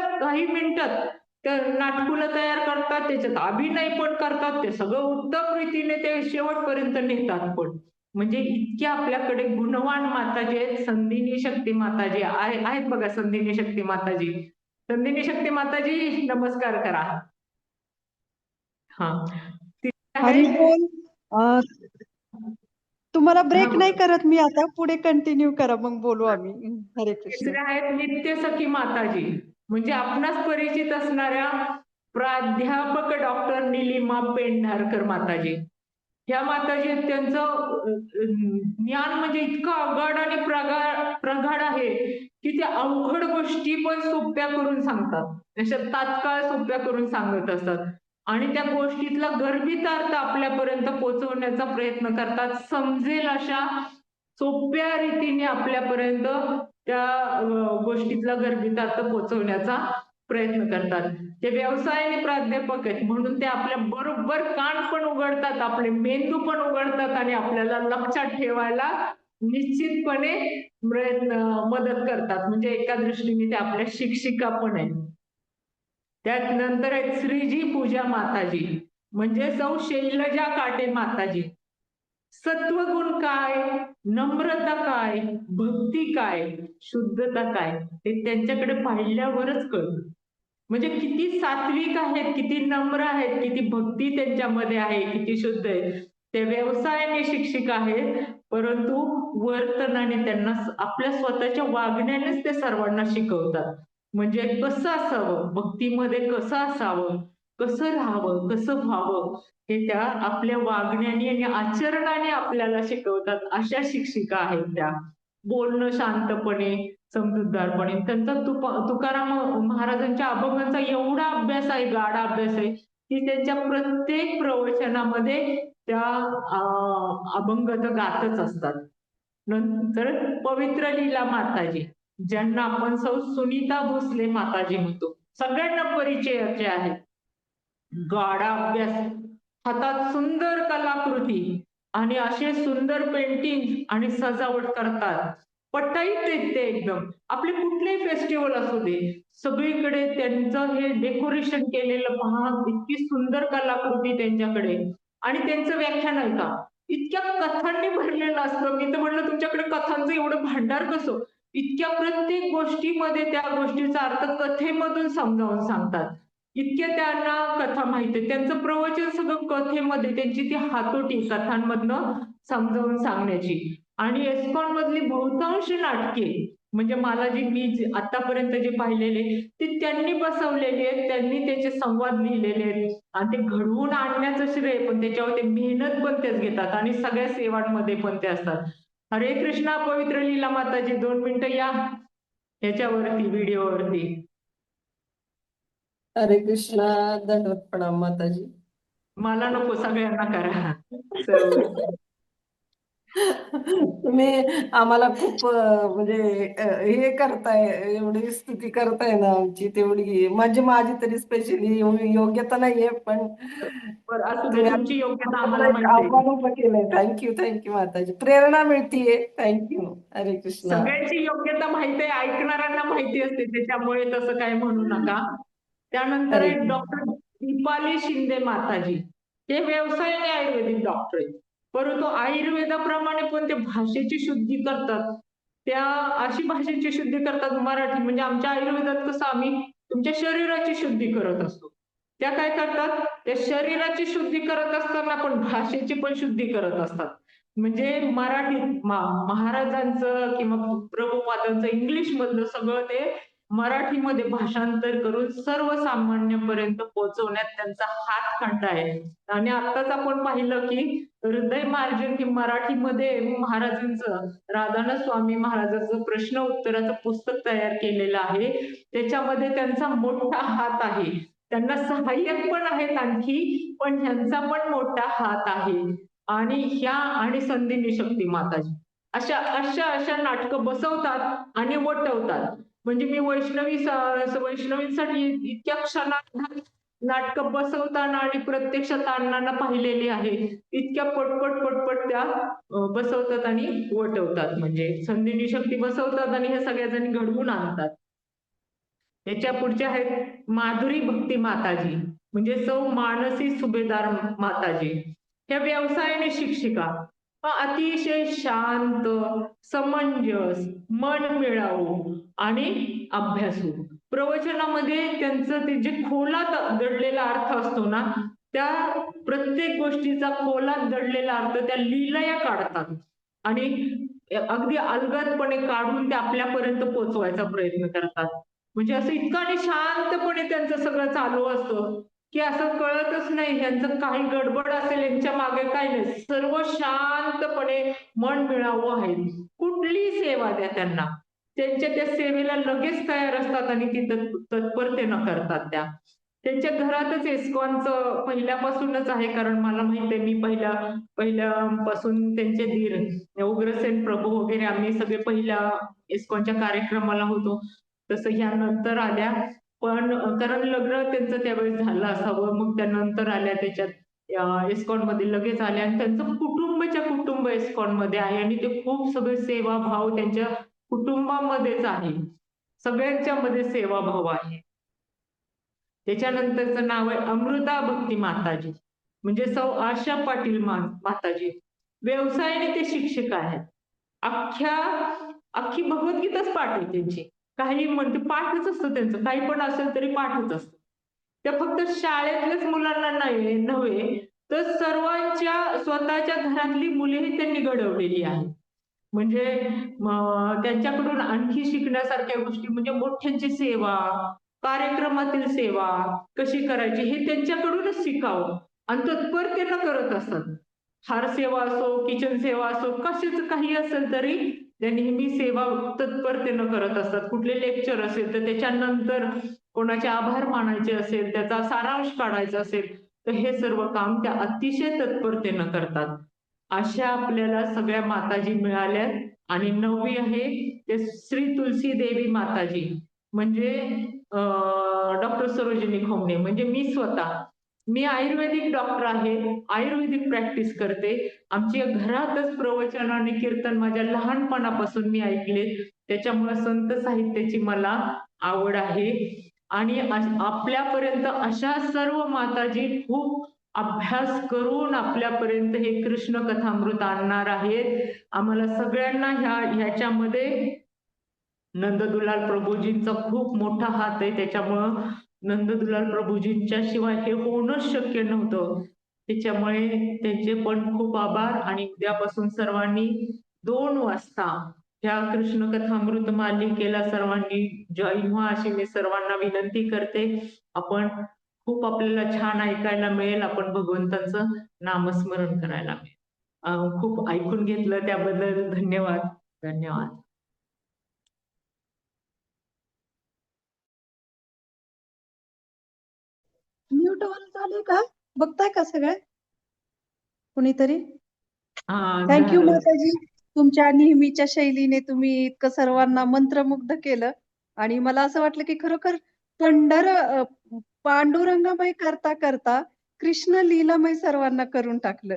त्या नाटकुला तयार करतात, त्याच्यात अभिनय पण करतात, ते सगळं उत्तम रीतीने ते शेवटपर्यंत नेतात पण. म्हणजे इतके आपल्याकडे गुणवान माताजी आहेत. संदिनी शक्ती माताजी आहेत बघा, संदिनी शक्ती माताजी. संदिनी शक्ती माताजी नमस्कार करा. हा ती हरी आहे. बोल. तुम्हाला हा ब्रेक नाही करत मी आता, पुढे कंटिन्यू करा, मग बोलू आम्ही. हरे कृष्ण. तिसरे आहेत नित्य सखी माताजी. म्हणजे आपणास परिचित असणाऱ्या प्राध्यापक डॉक्टर निलिमा पेंढारकर माताजी. ह्या माताजी त्यांचं ज्ञान म्हणजे इतकं अगाढ आणि प्रगाढ आहे की त्या अवघड गोष्टी पण सोप्या करून सांगतात. अशा तात्काळ सोप्या करून सांगत असतात आणि त्या गोष्टीतला गर्भितार्थ आपल्यापर्यंत पोहोचवण्याचा प्रयत्न करतात. समजेल अशा सोप्या रीतीने आपल्यापर्यंत त्या गोष्टीतला गर्भितार्थ पोहोचवण्याचा प्रयत्न करतात. ते व्यवसायाने प्राध्यापक आहेत म्हणून ते आपल्या बरोबर कान पण उघडतात, आपले मेंदू पण उघडतात आणि आपल्याला लक्षात ठेवायला निश्चितपणे मदत करतात. म्हणजे एका दृष्टीने ते आपल्या शिक्षिका पण आहेत. त्यात नंतर आहेत श्रीजी पूजा माताजी, म्हणजे सौ शैलजा काटे माताजी. सत्वगुण काय, नम्रता काय, भक्ती काय, शुद्धता काय, ते त्यांच्याकडे पाहिल्यावरच कळतं. म्हणजे किती सात्विक आहेत, किती नम्र आहेत, किती भक्ती त्यांच्यामध्ये आहे, किती शुद्ध आहेत. ते व्यवसायाने शिक्षक आहेत, परंतु वर्तनाने त्यांना आपल्या स्वतःच्या वागण्यानेच ते सर्वांना शिकवतात. म्हणजे कसं असावं, भक्तीमध्ये कसं असावं, कसं राहावं, कसं व्हावं, हे त्या आपल्या वागण्याने आणि आचरणाने आपल्याला शिकवतात. अशा शिक्षिका आहेत त्या. बोलणं शांतपणे, समजूतदारपणे. त्यांचा तुकाराम महाराजांच्या अभंगांचा एवढा अभ्यास आहे, गाढा अभ्यास आहे, की त्यांच्या प्रत्येक प्रवचनामध्ये त्या अभंग गातच असतात. नंतर पवित्र लीला माताजी, ज्यांना आपण सौ सुनीता भोसले माताजी म्हणतो, सगळ्यांना परिचयाचे आहेत. गाढा अभ्यास, हातात सुंदर कलाकृती आणि असे सुंदर पेंटिंग आणि सजावट करतात. पटाईत आहेत ते एकदम. आपले कुठलेही फेस्टिवल असू दे, सगळीकडे त्यांचं हे डेकोरेशन केलेलं पहा, इतकी सुंदर कलाकृती त्यांच्याकडे. आणि त्यांचं व्याख्यान आहे का, इतक्या कथांनी भरलेलं असतं. मी तर म्हणलं तुमच्याकडे कथांचं एवढं भांडार कसं. इतक्या प्रत्येक गोष्टीमध्ये त्या गोष्टीचा अर्थ कथेमधून समजावून सांगतात. इतके त्यांना कथा माहिती, त्यांचं प्रवचन सगळं कथेमध्ये, त्यांची ती हातोटी कथांमधनं समजावून सांगण्याची. आणि एस्कॉन मधली बहुतांश नाटके, म्हणजे मला मी आतापर्यंत जे पाहिलेले ते त्यांनी बसवलेले आहेत, त्यांनी त्याचे संवाद लिहिलेले आहेत आणि ते घडवून आणण्याचं श्रेय पण त्याच्यावर ते मेहनत पण तेच घेतात आणि सगळ्या सेवांमध्ये पण ते असतात. हरे कृष्णा पवित्र लीला माताजी, 2 मिनिटं या ह्याच्यावरती व्हिडिओवरती. हरे कृष्णा. दंडवत प्रणाम माताजी. मला नको, सगळ्यांना करा सर्व. तुम्ही आम्हाला खूप म्हणजे हे करताय, एवढी स्तुती करताय ना आमची, तेवढी म्हणजे माझी तरी स्पेशली योग्यता नाहीये, पण बरं असू दे, तुम्ही तुमची योग्यता आम्हाला माहिती आहे. आव्हान उभं केलंय. थँक्यू माताजी, प्रेरणा मिळतीये. थँक्यू. हरे कृष्णा. सगळ्यांची योग्यता माहिती आहे, ऐकणाऱ्यांना माहिती असते, त्याच्यामुळे तसं काय म्हणू नका. त्यानंतर हरे आहे कृष्ण. डॉक्टर दीपाली शिंदे माताजी. ते व्यवसायाने आयुर्वेदिक डॉक्टर आहेत, परंतु आयुर्वेदाप्रमाणे पण ते भाषेची शुद्धी करतात. त्या अशी भाषेची शुद्धी करतात मराठी, म्हणजे आमच्या आयुर्वेदात कसं आम्ही तुमच्या शरीराची शुद्धी करत असतो, त्या काय करतात, त्या शरीराची शुद्धी करत असताना पण भाषेची पण शुद्धी करत असतात. म्हणजे मराठीत महाराजांचं किंवा प्रभुपादांचं इंग्लिश मधलं सगळं ते मराठीमध्ये भाषांतर करून सर्वसामान्यपर्यंत पोहोचवण्यात त्यांचा हातखंडा आहे. आणि आत्ताच आपण पाहिलं की हृदय मार्जन हे मराठीमध्ये महाराजांचं, राधानाथ स्वामी महाराजांचं प्रश्न उत्तराचं पुस्तक तयार केलेलं आहे. त्याच्यामध्ये त्यांचा मोठा हात आहे. त्यांना सहाय्यक पण आहेत आणखी, पण ह्यांचा पण मोठा हात आहे. आणि ह्या आणि संधिनी शक्ती माताजी अशा अशा अशा नाटकं बसवतात आणि वटवतात. म्हणजे मी वैष्णवींसाठी इतक्या क्षणात नाटकं बसवताना आणि प्रत्यक्षात आणताना पाहिलेली आहे. इतक्या पटपट पटपट त्या बसवतात आणि वटवतात. म्हणजे संधिनी शक्ती बसवतात आणि हे सगळ्या जणी घडवून आणतात. याच्या पुढच्या आहेत माधुरी भक्ती माताजी, म्हणजे सौ मानसी सुभेदार माताजी. ह्या व्यवसायाने शिक्षिका, अतिशय शांत, समंजस, मनमिळावू आणि अभ्यासू. प्रवचनामध्ये त्यांचं ते जे खोलात दडलेला अर्थ असतो ना, त्या प्रत्येक गोष्टीचा खोलात दडलेला अर्थ त्या लीलया काढतात आणि अगदी अलगदपणे काढून ते आपल्यापर्यंत पोहोचवायचा प्रयत्न करतात. म्हणजे असं इतकं आणि शांतपणे त्यांचं सगळं चालू असतं की असं कळतच नाही ह्यांचं काही गडबड असेल, यांच्या मागे काही नाही, सर्व शांतपणे मन मिळावं आहे. कुठली सेवा द्या त्यांना, त्यांच्या त्या सेवेला लगेच तयार असतात आणि ती तत्परतेनं करतात. त्या त्यांच्या घरातच इस्कॉनचं पहिल्यापासूनच आहे, कारण मला माहित आहे, मी पहिल्यापासून त्यांचे धीर उग्रसेन प्रभू वगैरे आम्ही सगळे पहिल्या इस्कॉनच्या कार्यक्रमाला होतो. तसं ह्या नंतर आल्या, पण कारण लग्न त्यांचं त्यावेळेस झालं असावं, मग त्या नंतर आल्या त्याच्यात इस्कॉन मध्ये लगेच आल्या आणि त्यांचं कुटुंबच्या कुटुंब इस्कॉन मध्ये आहे आणि ते खूप सगळे सेवाभाव त्यांच्या कुटुंबामध्येच आहे, सगळ्यांच्या मध्ये सेवाभाव आहे. त्याच्यानंतरचं नाव आहे अमृता भक्ती माताजी, म्हणजे सौ आशा पाटील माताजी. व्यवसायाने ते शिक्षक आहेत. अख्ख्या अख्खी भगवद्गीताच पाठ आहे त्यांची. काही म्हणते पाठच असतं त्यांचं, काही पण असेल तरी पाठच असतं. त्या फक्त शाळेतल्याच मुलांना नाही नव्हे, तर सर्वांच्या स्वतःच्या घरातली मुलेही त्यांनी घडवलेली आहेत. म्हणजे त्यांच्याकडून आणखी शिकण्यासारख्या गोष्टी म्हणजे मोठ्यांची सेवा, कार्यक्रमातील सेवा कशी करायची हे त्यांच्याकडूनच शिकावं आणि तत्परतेनं करत असतात. हार सेवा असो, किचन सेवा असो, कशाच काही असेल तरी त्या नेहमी सेवा तत्परतेनं करत असतात. कुठले लेक्चर असेल तर त्याच्यानंतर कोणाचे आभार मानायचे असेल, त्याचा सारांश काढायचा असेल, तर हे सर्व काम त्या अतिशय तत्परतेनं करतात. अशा आपल्याला सगळ्या माताजी मिळाल्यात. आणि 9वी आहे ते श्री तुलसी देवी माताजी, म्हणजे डॉक्टर सरोजिनी खोमणे, म्हणजे मी स्वतः. मी आयुर्वेदिक डॉक्टर आहे, आयुर्वेदिक प्रॅक्टिस करते. आमच्या घरातच प्रवचन आणि कीर्तन माझ्या लहानपणापासून मी ऐकले, त्याच्यामुळे संत साहित्याची मला आवड आहे. आणि आपल्यापर्यंत अशा सर्व माताजी खूप अभ्यास करून आपल्यापर्यंत हे कृष्ण कथामृत आणणार आहेत. आम्हाला सगळ्यांना ह्याच्यामध्ये नंददुलाल प्रभूजींचा खूप मोठा हात आहे, त्याच्यामुळं नंददुलाल प्रभूजींच्या शिवाय हे होणंच शक्य नव्हतं. त्याच्यामुळे त्यांचे पण खूप आभार. आणि उद्यापासून सर्वांनी 2 वाजता ह्या कृष्ण कथामृत मालिकेला सर्वांनी जॉईन व्हा अशी मी सर्वांना विनंती करते. आपण खूप आपल्याला छान ऐकायला मिळेल, आपण भगवंताचं नामस्मरण करायला मिळेल. खूप ऐकून घेतलं त्याबद्दल धन्यवाद. धन्यवाद. म्यूट ऑन झाले का, बघताय का सगळे कुणीतरी? थँक्यू झालं. माताजी. तुमच्या नेहमीच्या शैलीने तुम्ही इतकं सर्वांना मंत्रमुग्ध केलं आणि मला असं वाटलं की खरोखर पांडुरंगमय करता करता कृष्ण लीलामय सर्वांना करून टाकलं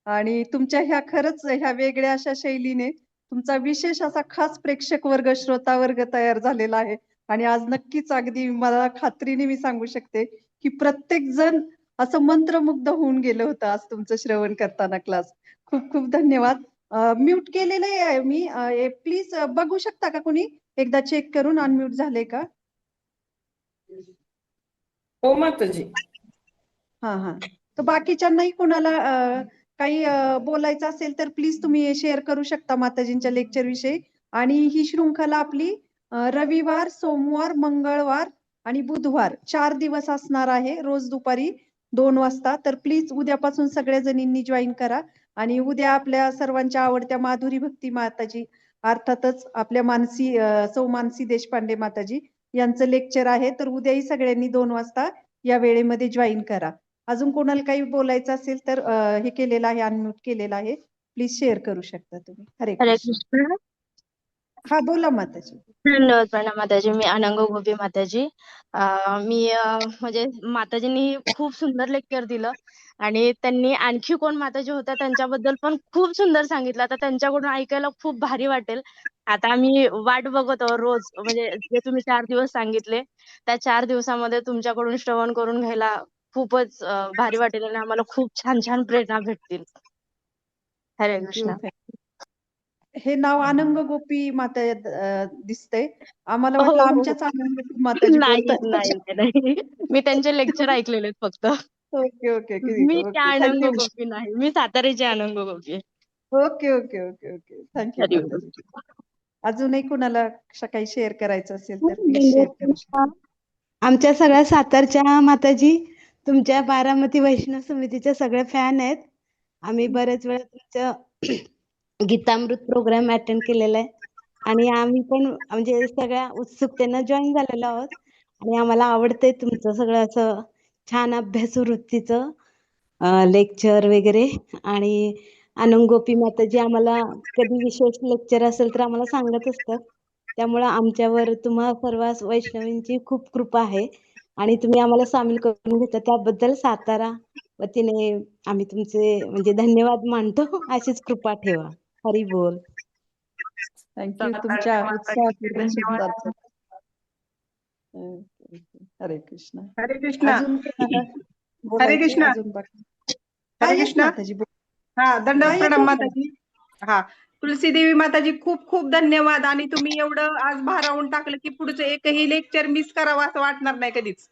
आणि तुमच्या ह्या खरंच ह्या वेगळ्या अशा शैलीने तुमचा विशेष असा खास प्रेक्षक वर्ग श्रोता वर्ग तयार झालेला आहे आणि आज नक्कीच अगदी मला खात्रीने मी सांगू शकते की प्रत्येक जण असं मंत्रमुग्ध होऊन गेलं होतं आज तुमचं श्रवण करताना क्लास. खूप खूप धन्यवाद. म्यूट केलेलं आहे मी. प्लीज बघू शकता का कोणी एकदा चेक करून अनम्यूट झाले का? हो माताजी. हा हा. तर बाकीच्यांनाही कोणाला काही बोलायचं असेल तर प्लीज तुम्ही शेअर करू शकता माताजींच्या लेक्चर विषयी. आणि ही शृंखला आपली रविवार, सोमवार, मंगळवार आणि बुधवार 4 दिवस असणार आहे, रोज दुपारी 2 वाजता. तर प्लीज उद्यापासून सगळ्या जणींनी जॉईन करा आणि उद्या आपल्या सर्वांच्या आवडत्या माधुरी भक्ती माताजी अर्थातच आपल्या सौ मानसी देशपांडे माताजी यांचं लेक्चर आहे. तर उद्याही सगळ्यांनी 2 वाजता या वेळेमध्ये जॉईन करा. अजून कोणाला काही बोलायचं असेल तर हे केलेलं आहे, अनम्यूट केलेलं आहे, प्लीज शेअर करू शकता तुम्ही. हरे हरे कृष्ण. कृष्ण. हा बोला माताजी. धन्यवाद प्रणाम माताजी. मी अनंग गोपी माताजी. म्हणजे माताजींनी खूप सुंदर लेक्चर दिलं आणि त्यांनी आणखी कोण माताजी होत्या त्यांच्याबद्दल पण खूप सुंदर सांगितलं. आता त्यांच्याकडून ऐकायला खूप भारी वाटेल. आता आम्ही वाट बघत आहोत रोज, म्हणजे जे तुम्ही 4 दिवस सांगितले त्या 4 दिवसामध्ये तुमच्याकडून श्रवण करून घ्यायला खूपच भारी वाटेल आणि आम्हाला खूप छान छान प्रेरणा भेटतील. हरे कृष्ण. हे नाव आनंद गोपी माता दिसतंय. आम्हाला हो वाटलं हो हो. आमच्याच आनंद गोपी माताजी नाही बोलतायत. नाही नाही. मी त्यांचे लेक्चर ऐकलेले आहेत फक्त. ओके ओके मी त्या ओके. अनंग धन्यवाद. गोपी नाही, मी साताऱ्याची अनंग गोपी आहे. Okay okay okay okay. Thank you Hari बोल. माताजी. अजूनही कुणाला काही शेअर करायचं असेल तर प्लीज शेअर करू शकता. आमच्या सगळ्या सातारच्या माताजी तुमच्या बारामती वैष्णव समितीच्या सगळ्या फॅन आहेत. आम्ही बरेच वेळा तुमचं गीतामृत प्रोग्राम अटेंड केलेला आहे आणि आम्ही पण म्हणजे सगळ्या उत्सुकतेनं जॉईन झालेलो आहोत आणि आम्हाला आवडतंय तुमचं सगळं असं छान अभ्यासू वृत्तीचं लेक्चर वगैरे. आणि आनंद गोपी माताजी आम्हाला कधी विशेष लेक्चर असेल तर आम्हाला सांगत असतात. त्यामुळे आमच्यावर तुम्हा सर्व वैष्णवींची खूप कृपा आहे आणि तुम्ही आम्हाला सामील करून घेता त्याबद्दल सातारा वतीने आम्ही तुमचे म्हणजे धन्यवाद मानतो. अशीच कृपा ठेवा. हरी बोल. थँक्यू तुमच्या उत्साहापूर्ण धन्यवाद. शब्दार्थ. हरे कृष्ण. हरे कृष्ण. अजून कोणाला हरे बोलायचंय? कृष्ण. अजून बाकी? हा हरे येस कृष्ण. माताजी बोल. हा हा दंडवत प्रणाम येतो. माताजी. हा तुलसी देवी माताजी खूप खूप धन्यवाद. आणि तुम्ही एवढं आज भारावून टाकलं की पुढचं एकही लेक्चर मिस करावं असं वाटणार नाही कधीच.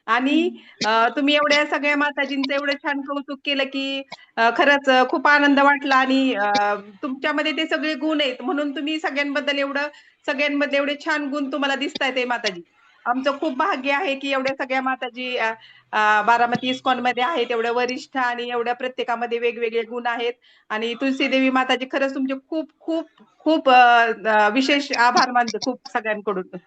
आणि तुम्ही एवढ्या सगळ्या माताजींचं एवढं छान कौतुक केलं की खरंच खूप आनंद वाटला. आणि तुमच्यामध्ये ते सगळे गुण आहेत म्हणून तुम्ही सगळ्यांमध्ये एवढे छान गुण तुम्हाला दिसतायत माताजी. आमचं खूप भाग्य आहे की एवढ्या सगळ्या माताजी बारामती इस्कॉन मध्ये आहेत, एवढ्या वरिष्ठ आणि एवढ्या प्रत्येकामध्ये वेगवेगळे गुण आहेत. आणि तुलसी देवी माताजी खरंच तुमचे खूप खूप खूप विशेष आभार मानते खूप सगळ्यांकडून.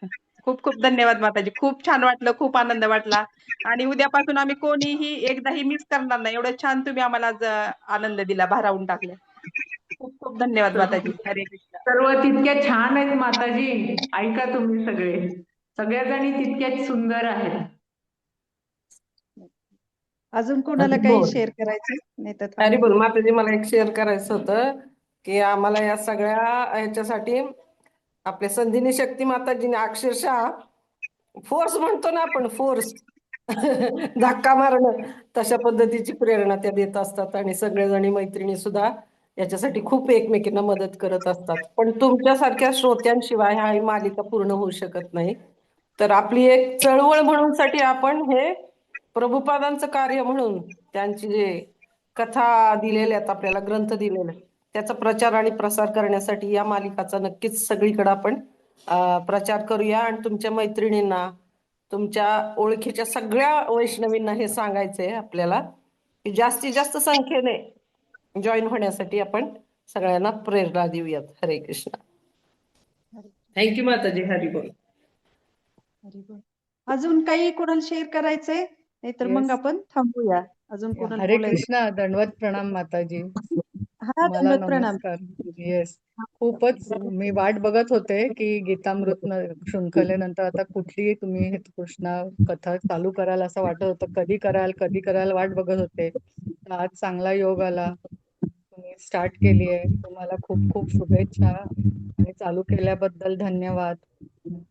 खूप खूप धन्यवाद माताजी. खूप छान वाटलं, खूप आनंद वाटला. आणि उद्यापासून आम्ही कोणीही एकदाही मिस करणार नाही. एवढं छान तुम्ही आम्हाला आज आनंद दिला, भारावून टाकलं. खूप खूप धन्यवाद माताजी. हरे कृष्ण. सर्व तितक्या छान आहेत माताजी. ऐका तुम्ही सगळे, सगळ्या जणी तितक्याच सुंदर आहेत. अजून कोणाला हरी काही बोल. शेअर करायचं नाही तर हरी थांबू. बोल माताजी. मला एक शेअर करायचं होतं की आम्हाला या सगळ्या ह्याच्यासाठी आपल्या संधिनी शक्ती माताजीने अक्षरशः फोर्स म्हणतो ना आपण, फोर्स धक्का मारणं तशा पद्धतीची प्रेरणा त्या देत असतात. आणि सगळेजणी मैत्रिणी सुद्धा याच्यासाठी खूप एकमेकींना मदत करत असतात. पण तुमच्यासारख्या श्रोत्यांशिवाय हा ही मालिका पूर्ण होऊ शकत नाही. तर आपली एक चळवळ म्हणून साठी आपण हे प्रभुपादांचं कार्य म्हणून त्यांची जे कथा दिलेल्या आहेत, आपल्याला ग्रंथ दिलेले, त्याचा प्रचार आणि प्रसार करण्यासाठी या मालिकाचा नक्कीच सगळीकडे आपण प्रचार करूया. आणि तुमच्या मैत्रिणींना, तुमच्या ओळखीच्या सगळ्या वैष्णवींना हे सांगायचंय आपल्याला की जास्तीत जास्त संख्येने जॉईन होण्यासाठी आपण सगळ्यांना प्रेरणा देऊयात. हरे कृष्ण. थँक्यू माताजी. हरी बोल. अजून काही कोणाला शेअर करायचंय नाहीतर मग Yes. आपण थांबूया. अजून कोणाला हरे बोलायचं? कृष्णा. दंडवत प्रणाम माताजी. हा मला दंडवत प्रणाम. नमस्कार. येस, खूपच मी वाट बघत होते की गीतामृत शृंखलेनंतर आता कुठली तुम्ही हे कृष्णा कथा चालू कराल असं वाटत होतं. कधी कराल वाट बघत होते. तर आज चांगला योग आला, तुम्ही स्टार्ट केली आहे. तुम्हाला खूप खूप शुभेच्छा आणि चालू केल्याबद्दल धन्यवाद.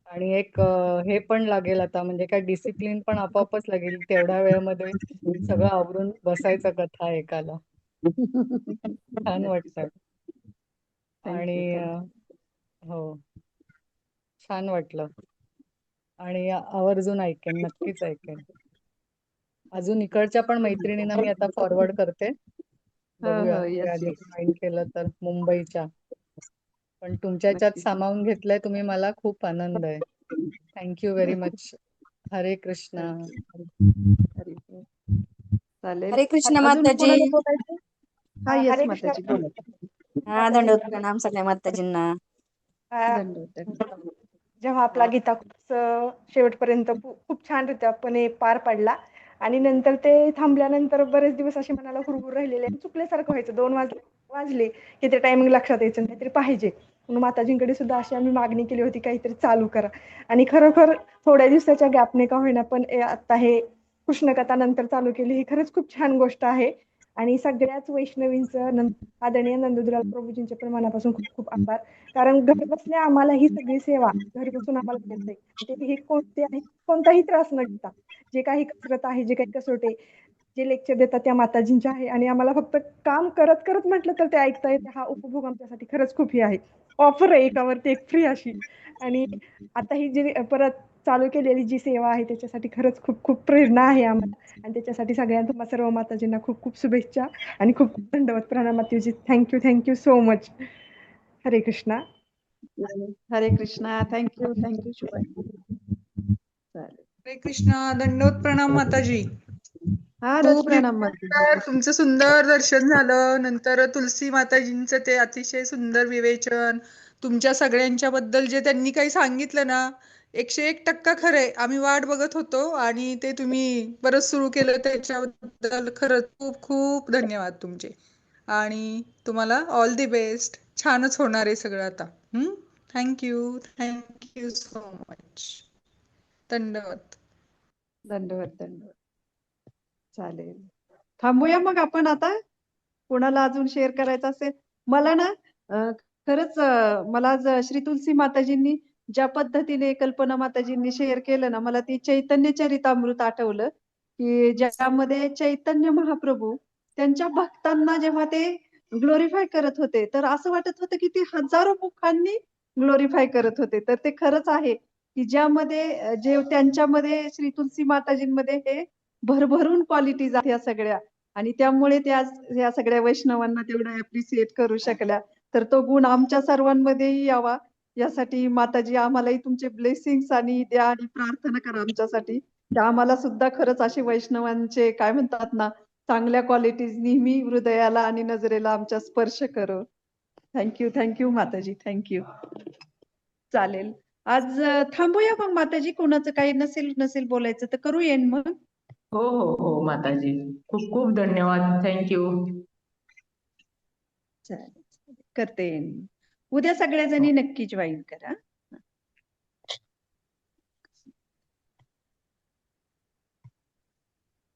आणि एक हे पण लागेल आता, म्हणजे काय डिसिप्लिन पण आपोआपच लागेल. तेवढ्या वेळेमध्ये सगळं आवरून बसायचं कथा ऐकायला. छान वाटतंय. आणि हो, छान वाटलं आणि आवर्जून ऐकेन, नक्कीच ऐकेन. अजून इकडच्या पण मैत्रिणींना मी आता फॉरवर्ड करते. बघूया येस आधी येस जॉईन केलं तर मुंबईच्या. पण तुमच्या ह्याच्यात नक्कीच. सामावून घेतलंय तुम्ही, मला खूप आनंद आहे. Thank you very much. हरे कृष्णा. चालेल. हरे कृष्ण अजून माताजी. कोणाला बोलायचं? हा येस हरे कृष्ण माताजी बोला. हा, दंडवत प्रणाम सगळ्या माताजींना. दंडवत दंडवत. जेव्हा आपला गीता शेवटपर्यंत खूप छान रित्यापणे पार पडला आणि नंतर ते थांबल्यानंतर बरेच दिवस असे मनाला हुरहुर राहिलेले आणि चुकल्यासारखं व्हायचं. 2 वाजले की ते टायमिंग लक्षात यायचं आणि काहीतरी पाहिजे. म्हणून माताजींकडे सुद्धा अशी आम्ही मागणी केली होती, काहीतरी चालू करा. आणि खरोखर थोड्या दिवसाच्या गॅपने का होईना पण आता हे कृष्णकथा नंतर चालू केली, ही खरंच खूप छान गोष्ट आहे. आणि सगळ्याच वैष्णवींचं आदरणीय नंदुराल प्रभूजींचे पण मनापासून खूप खूप आभार. कारण घर बसल्या आम्हाला ही सगळी सेवा घरी बसून आम्हाला मिळते. ते ही कोणताही त्रास न घेता जे काही कसरत आहे, जे काही कसोटे, जे लेक्चर देतात त्या माताजींच्या आहे. आणि आम्हाला फक्त काम करत करत म्हटलं तर ते ऐकता येते. हा उपभोग आमच्यासाठी खरंच खूप हे आहे. ऑफर आहे एकावरती एक फ्री अशी. आणि आता ही जी परत चालू केलेली जी सेवा आहे त्याच्यासाठी खरंच खूप खूप प्रेरणा आहे आम्हाला. आणि त्याच्यासाठी सगळ्यांना सर्व माताजींना खूप खूप शुभेच्छा आणि खूप खूप धन्यवाद. प्रणाम माताजी. Thank you so much. हरे कृष्णा. हरे कृष्णा. थँक्यू शुभांगी. चालेल. हरे कृष्णा. दंडवत प्रणाम माताजी. हा रज खूप प्रणाम माताजी. दिवसानंतर तुमचं सुंदर दर्शन झालं. नंतर तुलसी माताजींचं ते अतिशय सुंदर विवेचन, तुमच्या सगळ्यांच्या बद्दल जे त्यांनी काही सांगितलं ना, 101% खरंय. आम्ही वाट बघत होतो आणि ते तुम्ही परत सुरू केलं त्याच्याबद्दल खरंच खूप खूप धन्यवाद तुमचे. आणि तुम्हाला ऑल दी बेस्ट. छानच होणार आहे सगळं आता. Thank you so much. धन्यवाद. दंडवत दंडवत. चालेल. थांबूया मग आपण आता. कोणाला अजून शेअर करायचं असेल? मला ना खरंच मला आज श्री तुलसी माताजींनी ज्या पद्धतीने कल्पना माताजींनी शेअर केलं ना, मला ती चैतन्य चरितामृत आठवलं, की ज्यामध्ये चैतन्य महाप्रभू त्यांच्या भक्तांना जेव्हा ते ग्लोरीफाय करत होते, तर असं वाटत होतं की ते हजारो मुखांनी ग्लोरीफाय करत होते. तर ते खरंच आहे की ज्यामध्ये जे त्यांच्यामध्ये श्री तुलसी माताजींमध्ये हे भरभरून क्वालिटीज आहेत या सगळ्या. आणि त्यामुळे त्या या सगळ्या वैष्णवांना तेवढं अप्रिशिएट करू शकल्या. तर तो गुण आमच्या सर्वांमध्येही यावा, यासाठी माताजी आम्हालाही तुमचे ब्लेसिंग्स आणि द्या आणि प्रार्थना करा आमच्यासाठी. त्या आम्हाला सुद्धा खरंच असे वैष्णवांचे काय म्हणतात ना, चांगल्या क्वालिटीज नेहमी हृदयाला आणि नजरेला आमच्या स्पर्श करो. थँक्यू माताजी. थँक्यू. चालेल. आज थांबूया मग माताजी. कोणाचं काही नसेल बोलायचं तर करू येईन मग. हो माताजी. खूप खूप धन्यवाद. थँक्यू. चालेल. करते येईन. उद्या सगळ्या जणी नक्की जॉईन करा.